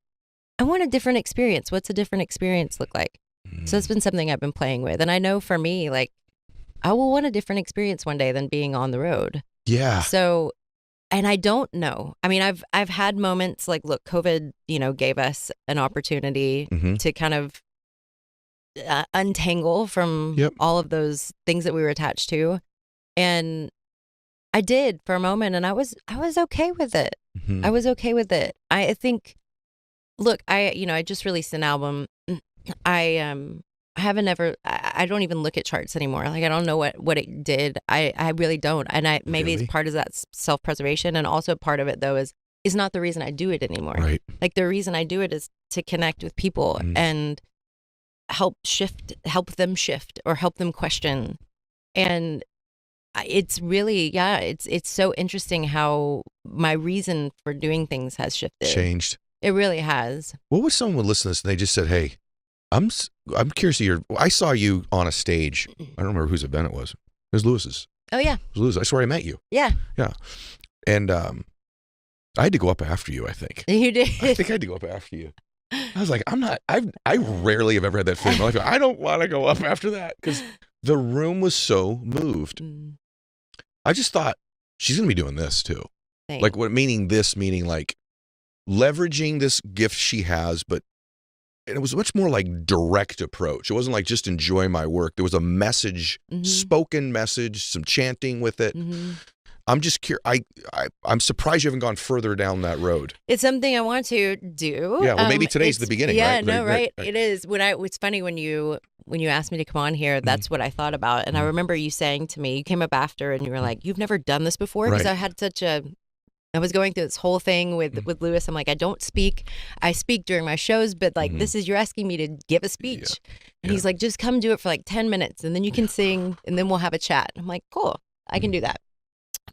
I want a different experience. What's a different experience look like? So it's been something I've been playing with. And I know for me, like, I will want a different experience one day than being on the road. Yeah. So, and I don't know. I mean, I've had moments like, look, COVID, gave us an opportunity to kind of untangle from all of those things that we were attached to. And I did for a moment, and I was okay with it. I was okay with it. I think, look, I just released an album. I don't even look at charts anymore. Like, I don't know what it did. I really don't. And maybe it's part of that self-preservation. And also part of it though is not the reason I do it anymore. Right. Like, the reason I do it is to connect with people and help them shift or help them question. And it's really, it's so interesting how my reason for doing things has shifted. Changed. It really has. What would someone listen to this and they just said, hey, I'm curious to I saw you on a stage. I don't remember whose event it was. It was Lewis's. Oh, yeah. It was Lewis. I swear I met you. Yeah. Yeah. And I had to go up after you, I think. You did? I think I had to go up after you. I was like, I rarely have ever had that feeling in my life. I don't want to go up after that because the room was so moved. I just thought, she's going to be doing this too. Thanks. Like, meaning like leveraging this gift she has, but and it was much more like direct approach. It wasn't like just enjoy my work. There was a message, spoken message, some chanting with it. I'm just curious. I'm surprised you haven't gone further down that road. It's something I want to do. Yeah, well, maybe today's the beginning. Yeah, right? no, right. It is. It's funny when you asked me to come on here. That's what I thought about, and I remember you saying to me, you came up after, and you were like, "You've never done this before," because I had I was going through this whole thing with Lewis. I'm like, I don't speak. I speak during my shows, but like, you're asking me to give a speech. And he's like, just come do it for like 10 minutes and then you can sing and then we'll have a chat. I'm like, cool, I can do that.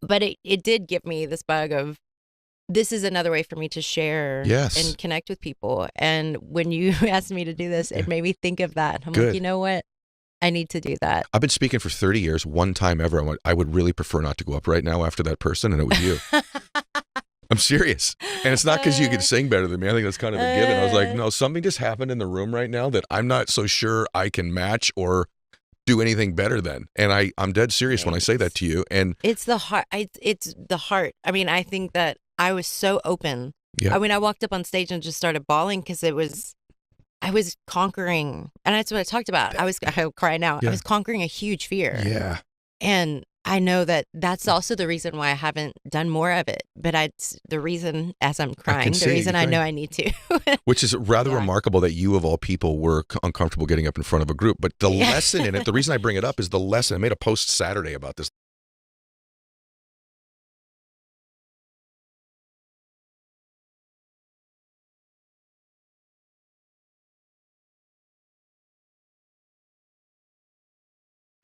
But it did give me this bug of, this is another way for me to share and connect with people. And when you asked me to do this, it made me think of that. I'm like, you know what? I need to do that. I've been speaking for 30 years. One time ever, I would really prefer not to go up right now after that person, and it was you. I'm serious. And it's not because you could sing better than me. I think that's kind of a given. I was like, no, something just happened in the room right now that I'm not so sure I can match or do anything better than. And I'm dead serious when I say that to you. And it's the heart. It's the heart. I mean, I think that I was so open. Yeah. I mean, I walked up on stage and just started bawling because I was conquering, and that's what I talked about. I'll cry now. Yeah. I was conquering a huge fear. Yeah. And I know that that's also the reason why I haven't done more of it. But the reason, as I'm crying, the reason I know I need to. Which is rather remarkable that you, of all people, were uncomfortable getting up in front of a group. But the lesson in it, the reason I bring it up is the lesson. I made a post Saturday about this.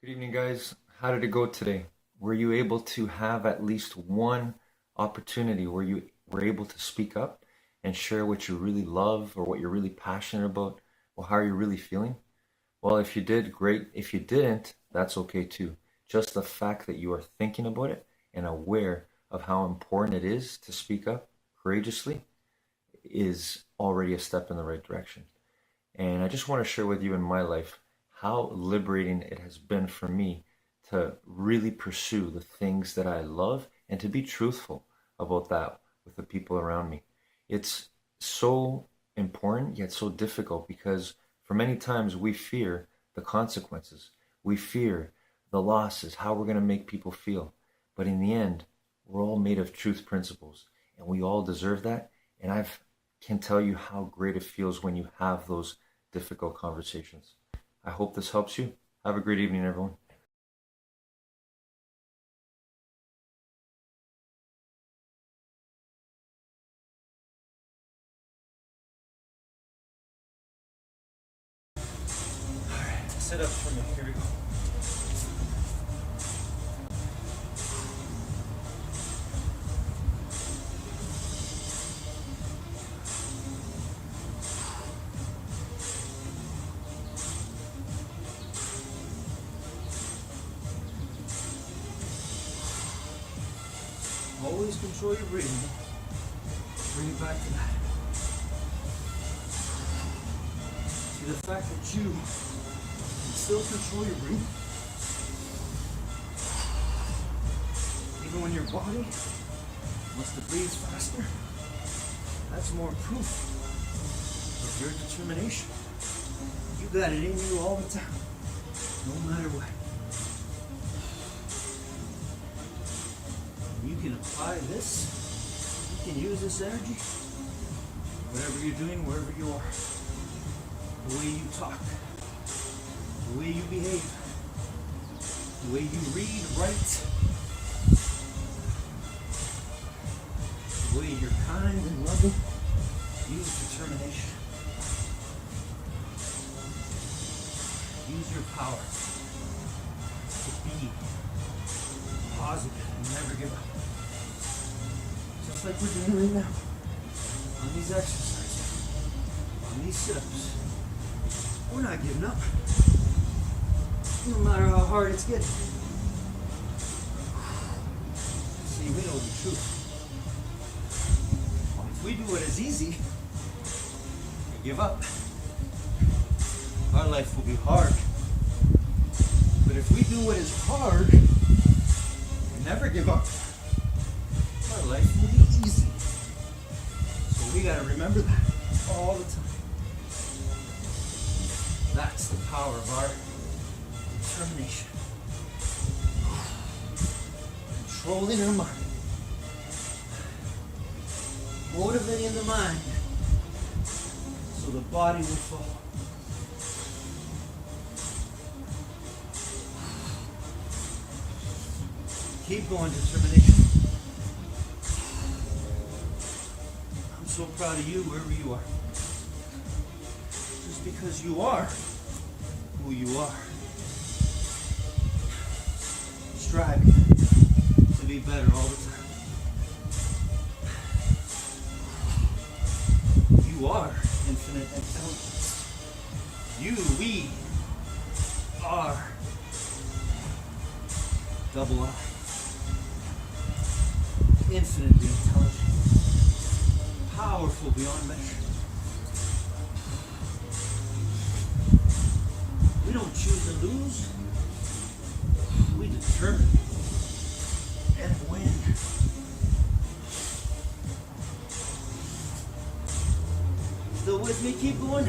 Good evening, guys. How did it go today? Were you able to have at least one opportunity where you were able to speak up and share what you really love or what you're really passionate about or how you're really feeling? Well, if you did, great. If you didn't, that's okay too. Just the fact that you are thinking about it and aware of how important it is to speak up courageously is already a step in the right direction. And I just want to share with you in my life how liberating it has been for me to really pursue the things that I love and to be truthful about that with the people around me. It's so important yet so difficult because for many times we fear the consequences. We fear the losses, how we're going to make people feel. But in the end, we're all made of truth principles and we all deserve that. And I can tell you how great it feels when you have those difficult conversations. I hope this helps you. Have a great evening, everyone. All right, sit up for me. Here we go. Always control your breathing. Bring it back to that. See the fact that you can still control your breathing, even when your body wants to breathe faster, that's more proof of your determination. You got it in you all the time, no matter what. You can apply this, you can use this energy, whatever you're doing, wherever you are. The way you talk, the way you behave, the way you read, write, the way you're kind and loving. Use determination. Use your power to be positive and never give up. Just like we're doing right now. On these exercises, on these sit-ups. We're not giving up. No matter how hard it's getting. See, we know the truth. If we do what is easy, we give up. Our life will be hard. But if we do what is hard, and never give up, our life will be easy. So we gotta remember that all the time. That's the power of our determination. Controlling our mind. Motivating the mind so the body will follow. Keep going, determination. I'm so proud of you wherever you are. Just because you are who you are. Striving to be better all the time. You are infinite intelligence. We are double I. Infinitely intelligent. Powerful beyond measure. We don't choose to lose. We determine and win. Still with me? Keep going.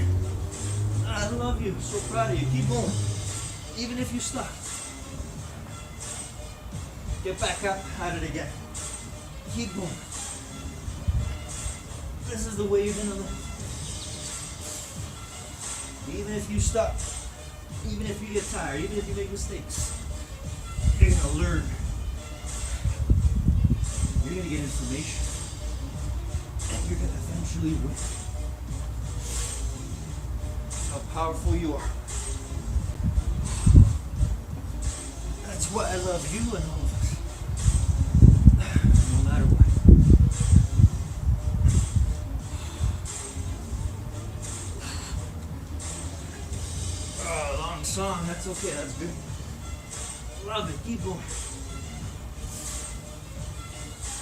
I love you. So proud of you. Keep going. Even if you stop. Get back up, at it again. Keep going. This is the way you're gonna live. Even if you stop, even if you get tired, even if you make mistakes, you're gonna learn. You're gonna get information. And you're gonna eventually win. How powerful you are. That's why I love you and all of us. No matter what. Oh, long song. That's okay. That's good. Love it. Keep going.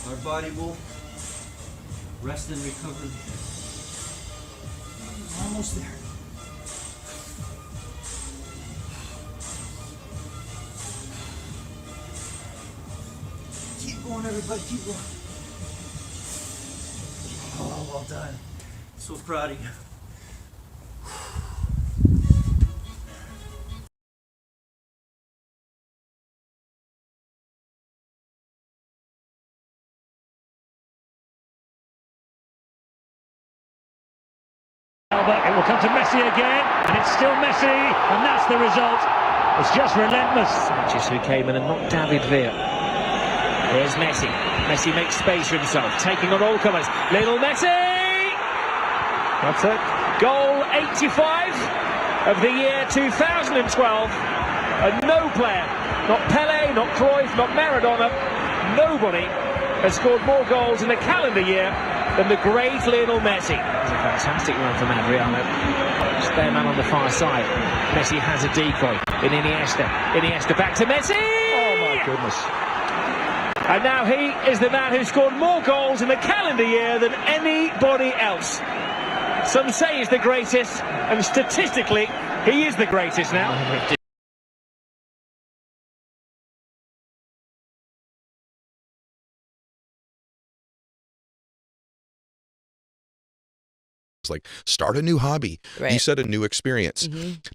Our body will rest and recover. Almost there. Keep going, everybody. Keep going. Oh, well done. So proud of you. It will come to Messi again, and it's still Messi, and that's the result. It's just relentless. Sanchez who came in and knocked David Villa. Here's Messi. Messi makes space for himself, taking on all comers. Lionel Messi! That's it. Goal 85 of the year 2012. And no player, not Pele, not Cruyff, not Maradona, nobody has scored more goals in a calendar year than the great Lionel Messi. It's a fantastic run from Adriano. Spare man on the far side. Messi has a decoy in Iniesta. Iniesta back to Messi! Oh my goodness. And now he is the man who scored more goals in a calendar year than anybody else. Some say he's the greatest, and statistically, he is the greatest now. It's like start a new hobby. Right. You said a new experience.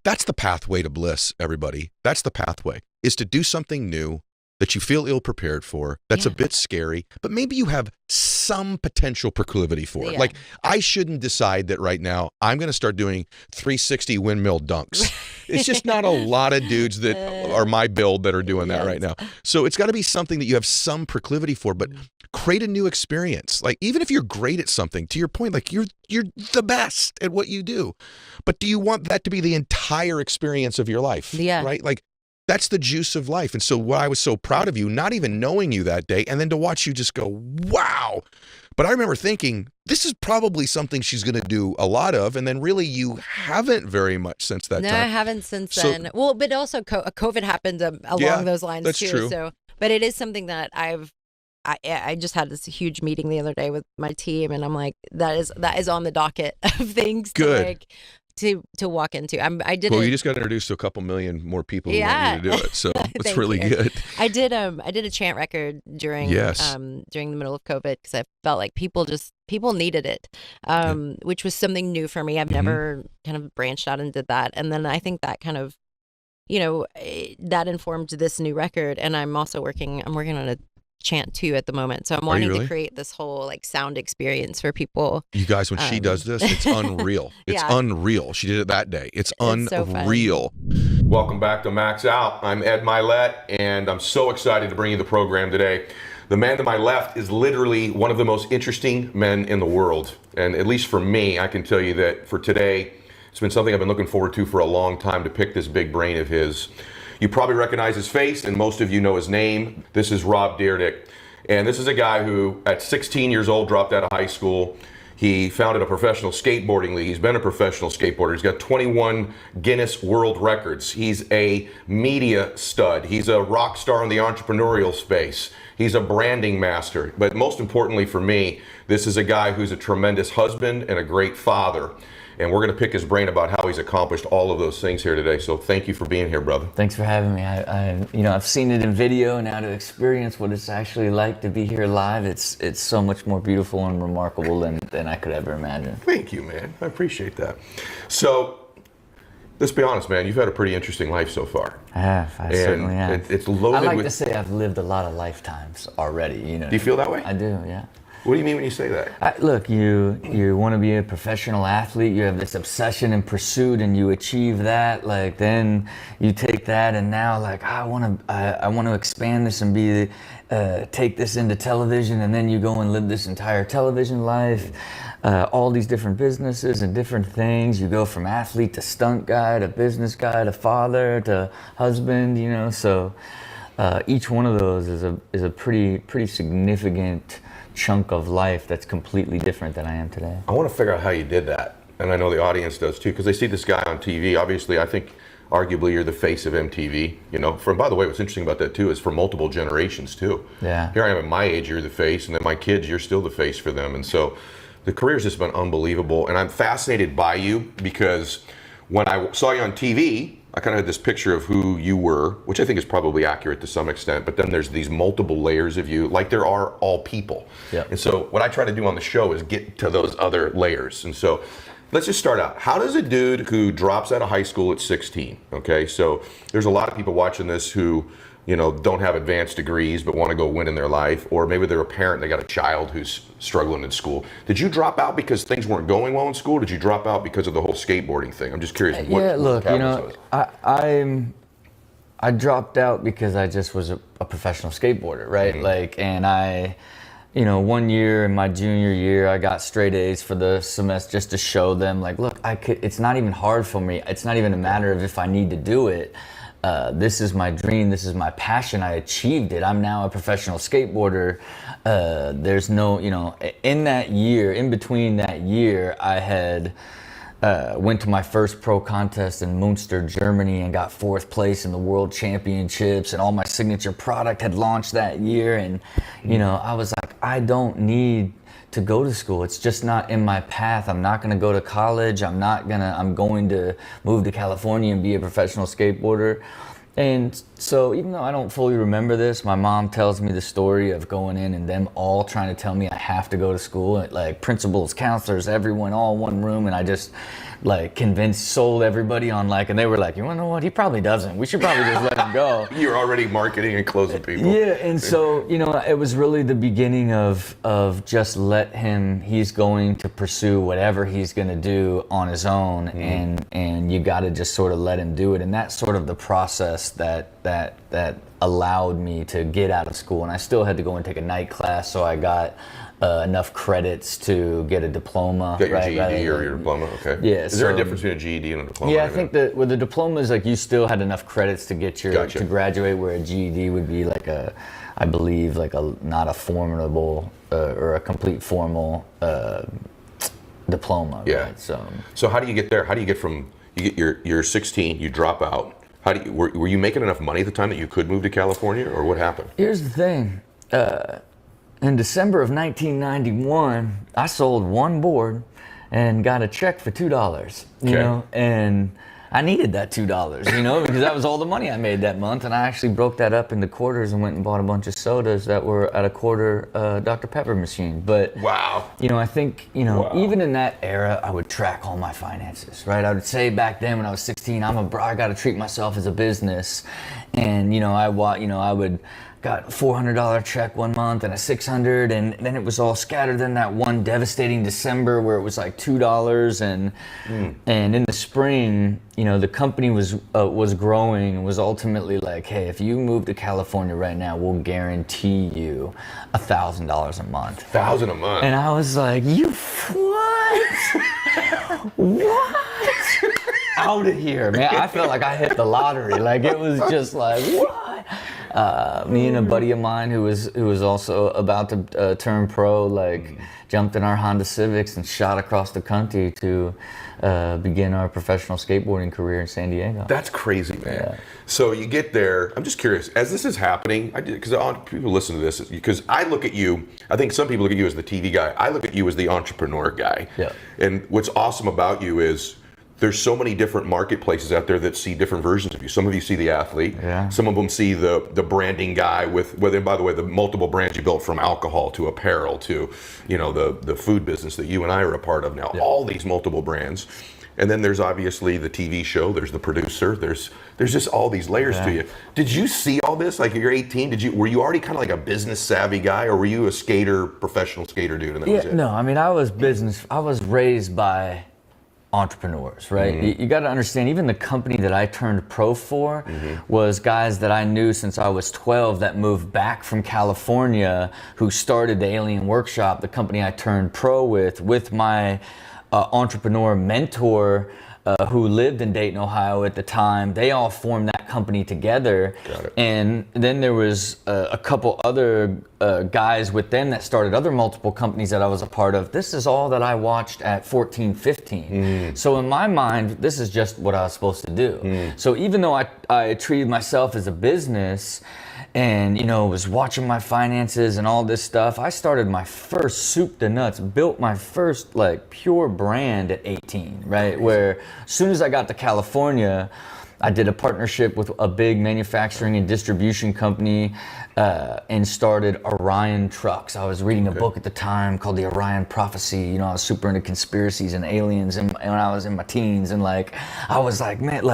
That's the pathway to bliss, everybody. That's the pathway, is to do something new that you feel ill prepared for, that's a bit scary, but maybe you have some potential proclivity for it. Like, I shouldn't decide that right now I'm going to start doing 360 windmill dunks. It's just not a lot of dudes that are my build that are doing that right now. So it's got to be something that you have some proclivity for, but create a new experience. Like, even if you're great at something, to your point, like you're the best at what you do, but do you want that to be the entire experience of your life? Yeah. Right? Like, that's the juice of life. And so what I was so proud of you, not even knowing you that day, and then to watch you just go, wow. But I remember thinking, this is probably something she's going to do a lot of. And then really you haven't very much since that time. No, I haven't since then. Well, but also COVID happened along those lines that's too. True. So, but it is something that I just had this huge meeting the other day with my team, and I'm like, that is on the docket of things. Good. To, like, to walk into. Well, you just got introduced to a couple million more people who want you to do it, so it's really good. I did a chant record during during the middle of COVID because I felt like people needed it, which was something new for me. I've never kind of branched out and did that, and then I think that kind of, that informed this new record. And I'm working on a chant too at the moment, so I'm wanting to create this whole like sound experience for people. You guys, when she does this, it's unreal. It's unreal. She did it that day. It's unreal. So Welcome back to Max Out. I'm Ed Mylett, and I'm so excited to bring you the program today. The man to my left is literally one of the most interesting men in the world, and at least for me, I can tell you that for today, it's been something I've been looking forward to for a long time, to pick this big brain of his. You probably recognize his face, and most of you know his name. This is Rob Dyrdek. And this is a guy who, at 16 years old, dropped out of high school. He founded a professional skateboarding league. He's been a professional skateboarder. He's got 21 Guinness World Records. He's a media stud. He's a rock star in the entrepreneurial space. He's a branding master. But most importantly for me, this is a guy who's a tremendous husband and a great father. And we're going to pick his brain about how he's accomplished all of those things here today. So thank you for being here, brother. Thanks for having me. I've seen it in video, and now to experience what it's actually like to be here live, it's so much more beautiful and remarkable than I could ever imagine. Thank you, man. I appreciate that. So Let's be honest, man. You've had a pretty interesting life so far. I have. I certainly have. It's loaded I like with... to say I've lived a lot of lifetimes already. You know. Do you feel that way? I do. Yeah. What do you mean when you say that? Look, you want to be a professional athlete. You have this obsession and pursuit, and you achieve that. Like then you take that, and now like I want to expand this and be take this into television, and then you go and live this entire television life. All these different businesses and different things. You go from athlete to stunt guy to business guy to father to husband. You know, so each one of those is a pretty significant chunk of life that's completely different than I am today. I want to figure out how you did that, and I know the audience does too, because they see this guy on TV. Obviously, I think arguably you're the face of MTV. You know, by the way, what's interesting about that too is for multiple generations too. Yeah. Here I am at my age, you're the face, and then my kids, you're still the face for them, and so the career's just been unbelievable. And I'm fascinated by you because when I saw you on TV, I kind of had this picture of who you were, which I think is probably accurate to some extent, but then there's these multiple layers of you, like there are all people. Yeah. And so what I try to do on the show is get to those other layers. And so let's just start out. How does a dude who drops out of high school at 16, okay, so there's a lot of people watching this who, you know, don't have advanced degrees but want to go win in their life, or maybe they're a parent, they got a child who's struggling in school. Did you drop out because things weren't going well in school? Or did you drop out because of the whole skateboarding thing? I'm just curious. Look, you know, I dropped out because I just was a professional skateboarder, right? Mm-hmm. Like, and I, you know, one year in my junior year, I got straight A's for the semester just to show them, like, look, it's not even hard for me. It's not even a matter of if I need to do it. This is my dream. This is my passion. I achieved it. I'm now a professional skateboarder. There's no, you know, in that year, in between that year, I had went to my first pro contest in Münster, Germany, and got 4th place in the world championships, and all my signature product had launched that year. And, you know, I was like, I don't need to go to school. It's just not in my path. I'm not going to go to college. I'm going to move to California and be a professional skateboarder. And so even though I don't fully remember this, my mom tells me the story of going in and them all trying to tell me I have to go to school, like principals, counselors, everyone, all in one room. And I just like sold everybody on like, and they were like, you wanna know what? He probably doesn't. We should probably just let him go. You're already marketing and closing people. Yeah, and so, you know, it was really the beginning of just let him, he's going to pursue whatever he's gonna do on his own, and you gotta just sort of let him do it. And that's sort of the process that allowed me to get out of school. And I still had to go and take a night class, so I got enough credits to get a diploma. Get your GED or your diploma, okay. Yeah. Is there a difference between a GED and a diploma? Yeah, I think that with the diplomas, like you still had enough credits to get to graduate, where a GED would be like I believe like not a formidable or a complete formal diploma. Yeah. Right? So how do you get there? How do you get from, you're 16, you drop out. Were you making enough money at the time that you could move to California, or what happened? Here's the thing. In December of 1991, I sold one board and got a check for $2, you know, and I needed that $2, you know, because that was all the money I made that month. And I actually broke that up into quarters and went and bought a bunch of sodas that were at a quarter Dr. Pepper machine. But, wow, you know, I think, you know, even in that era, I would track all my finances, right? I would say back then when I was 16, I got to treat myself as a business. And, you know, I would got a $400 check one month and a $600, and then it was all scattered in that one devastating December where it was like $2, and in the spring, you know, the company was growing and was ultimately like, hey, if you move to California right now, we'll guarantee you $1,000 a month. $1,000 a month. And I was like, you what? What? Out of here, man. I felt like I hit the lottery. Like it was just like, what? Me and a buddy of mine who was also about to turn pro, like jumped in our Honda Civics and shot across the country to begin our professional skateboarding career in San Diego. That's crazy, man. Yeah. So you get there. I'm just curious, as this is happening, because people listen to this, because I look at you, I think some people look at you as the TV guy. I look at you as the entrepreneur guy. Yeah. And what's awesome about you is there's so many different marketplaces out there that see different versions of you. Some of you see the athlete. Yeah. Some of them see the branding guy with, whether, by the way, the multiple brands you built from alcohol to apparel to, you know, the food business that you and I are a part of now. Yeah. All these multiple brands. And then there's obviously the TV show, there's the producer, there's just all these layers to you. Did you see all this? Like you're 18, were you already kind of like a business savvy guy, or were you a skater, professional skater dude, and that was it? No, I mean, I was raised by entrepreneurs, right? You got to understand, even the company that I turned pro for was guys that I knew since I was 12 that moved back from California, who started the Alien Workshop, the company I turned pro with my entrepreneur mentor, who lived in Dayton, Ohio at the time. They all formed that company together. Got it. And then there was a couple other guys with them that started other multiple companies that I was a part of. This is all that I watched at 14, 15. So in my mind, this is just what I was supposed to do. So even though I treated myself as a business and, was watching my finances and all this stuff, I started my first soup to nuts, built my first like pure brand at 18, right? Where as soon as I got to California, I did a partnership with a big manufacturing and distribution company and started Orion Trucks. I was reading a book at the time called The Orion Prophecy. I was super into conspiracies and aliens and when I was in my teens, and I was like, man,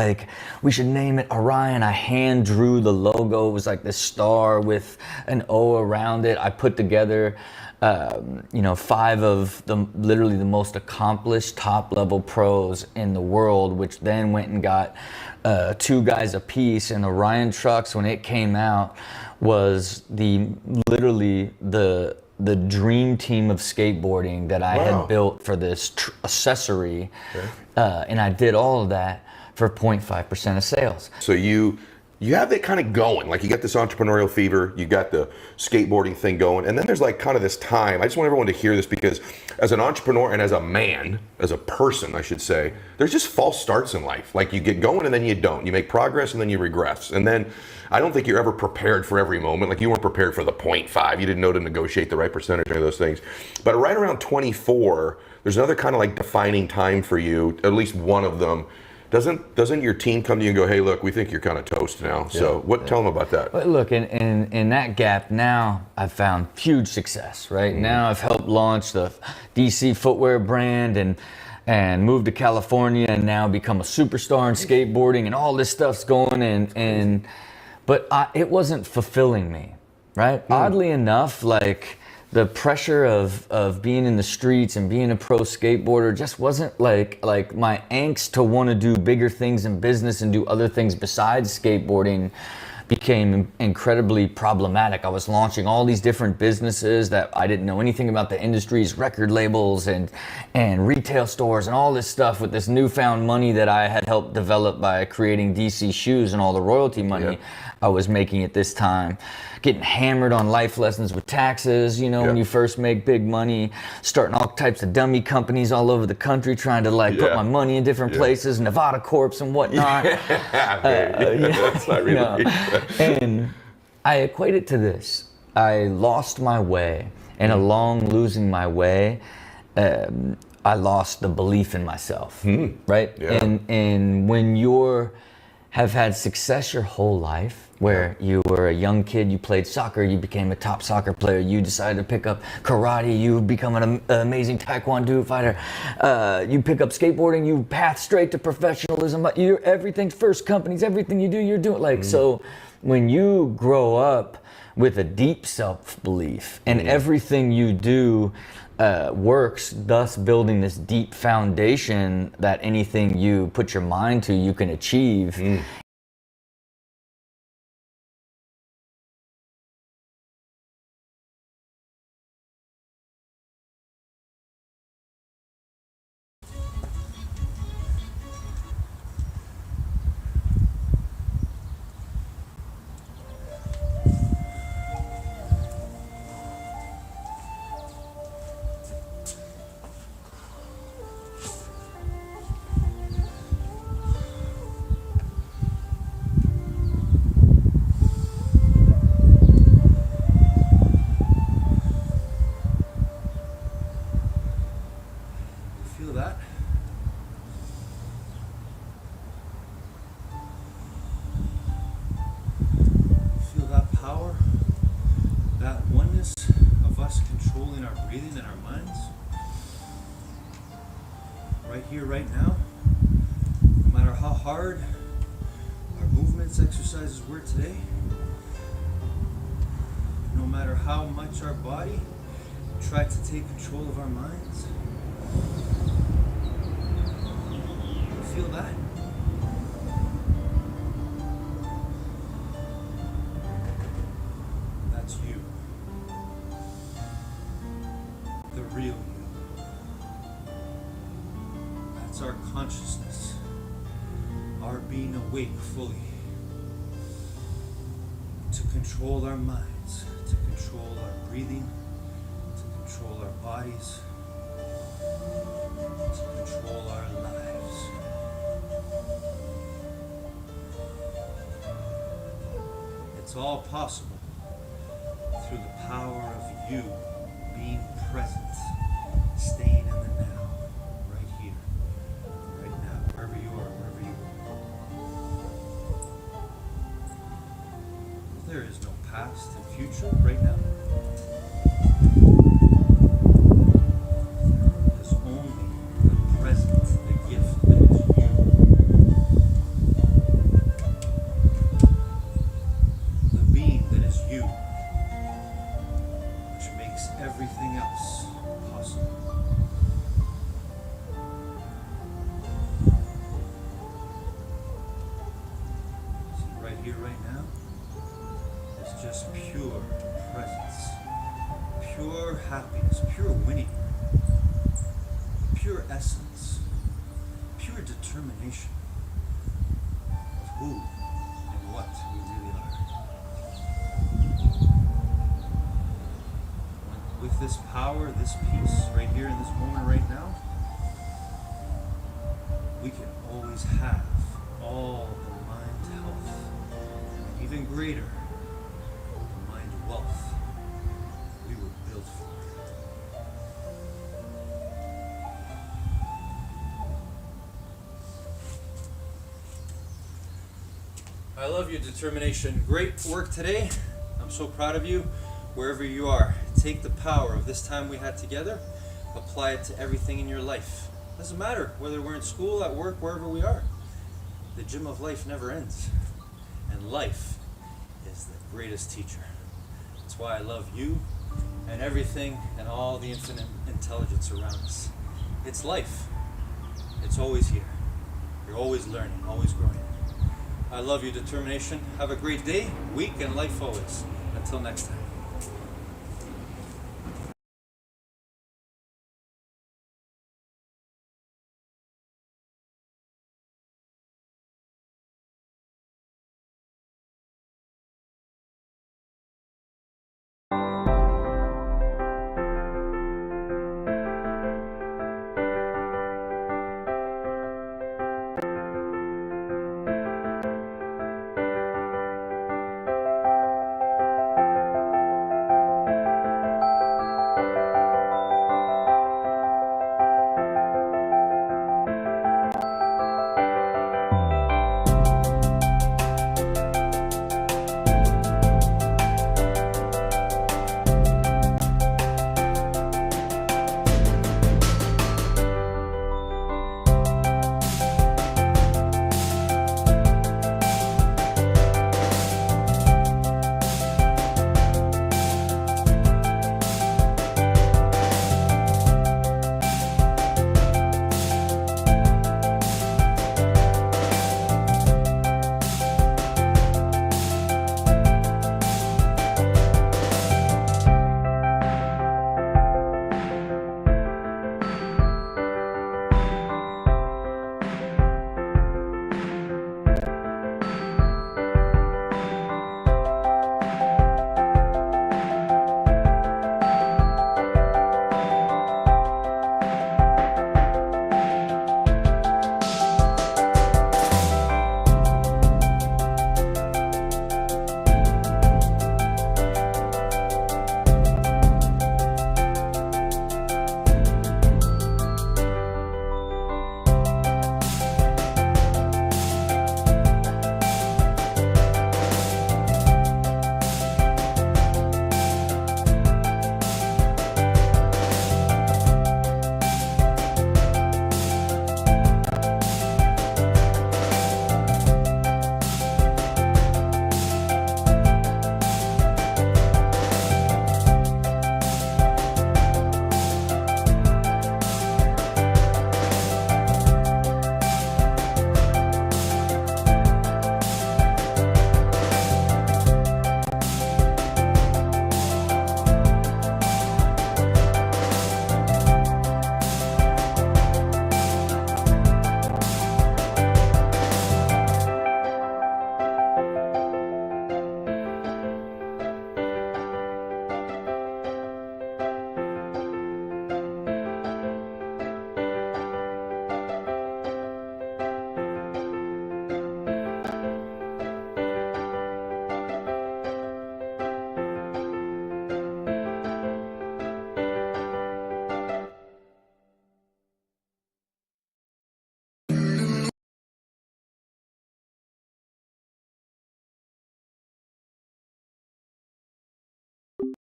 we should name it Orion. I hand drew the logo. It was like this star with an O around it. I put together 5 of literally the most accomplished top level pros in the world, which then went and got 2 guys a piece. And Orion Trucks, when it came out, was literally the dream team of skateboarding that I had built for this accessory. And I did all of that for 0.5% of sales. So you have that kind of going, like you got this entrepreneurial fever, you got the skateboarding thing going, and then there's like kind of this time. I just want everyone to hear this, because as an entrepreneur and as a man, as a person, I should say, there's just false starts in life. Like you get going and then you don't. You make progress and then you regress. And then I don't think you're ever prepared for every moment. Like you weren't prepared for the 0.5. You didn't know to negotiate the right percentage or those things. But right around 24, there's another kind of like defining time for you, at least one of them. Doesn't your team come to you and go, hey, look, we think you're kind of toast now. So tell them about that. But look, in that gap now, I've found huge success, right? Now I've helped launch the DC footwear brand and moved to California and now become a superstar in skateboarding, and all this stuff's going but it wasn't fulfilling me, right? Oddly enough, the pressure of being in the streets and being a pro skateboarder just wasn't like my angst to want to do bigger things in business and do other things besides skateboarding became incredibly problematic. I was launching all these different businesses that I didn't know anything about the industries, record labels and retail stores and all this stuff with this newfound money that I had helped develop by creating DC Shoes and all the royalty money I was making at this time. Getting hammered on life lessons with taxes, when you first make big money, starting all types of dummy companies all over the country, trying to put my money in different places, Nevada Corps and whatnot. That's not really And I equate it to this. I lost my way, and along losing my way, I lost the belief in myself, right? And when have had success your whole life, where you were a young kid, you played soccer, you became a top soccer player, you decided to pick up karate, you become an amazing taekwondo fighter, you pick up skateboarding, you path straight to professionalism, everything, first companies, everything you do, you're doing. So when you grow up with a deep self-belief and everything you do works, thus building this deep foundation that anything you put your mind to, you can achieve. Feel that? Feel that power? That oneness of us controlling our breathing and our minds? Right here, right now? how hard our movements, exercises were today, no matter how much our body tried to take control of our minds, feel that? That's you. The real you. That's our consciousness. Our being awake fully. To control our minds. To control our breathing. To control our bodies. To control our lives. It's all possible through the power of you being present, staying in the now, right here, right now, wherever you are, wherever you are. There is no past and future right now. There is only the present, the gift that is you. The being that is you, which makes everything else possible. See, right here, right now, is just pure presence, pure happiness, pure winning, pure essence, pure determination of who and what we really are. With this power, this peace, right here in this moment right now, we can always have all the mind health, and even greater, the mind wealth we were built for. I love your determination. Great work today. I'm so proud of you. Wherever you are, take the power of this time we had together, apply it to everything in your life. Doesn't matter whether we're in school, at work, wherever we are. The gym of life never ends. And life is the greatest teacher. That's why I love you and everything and all the infinite intelligence around us. It's life. It's always here. You're always learning, always growing. I love your determination. Have a great day, week, and life always. Until next time.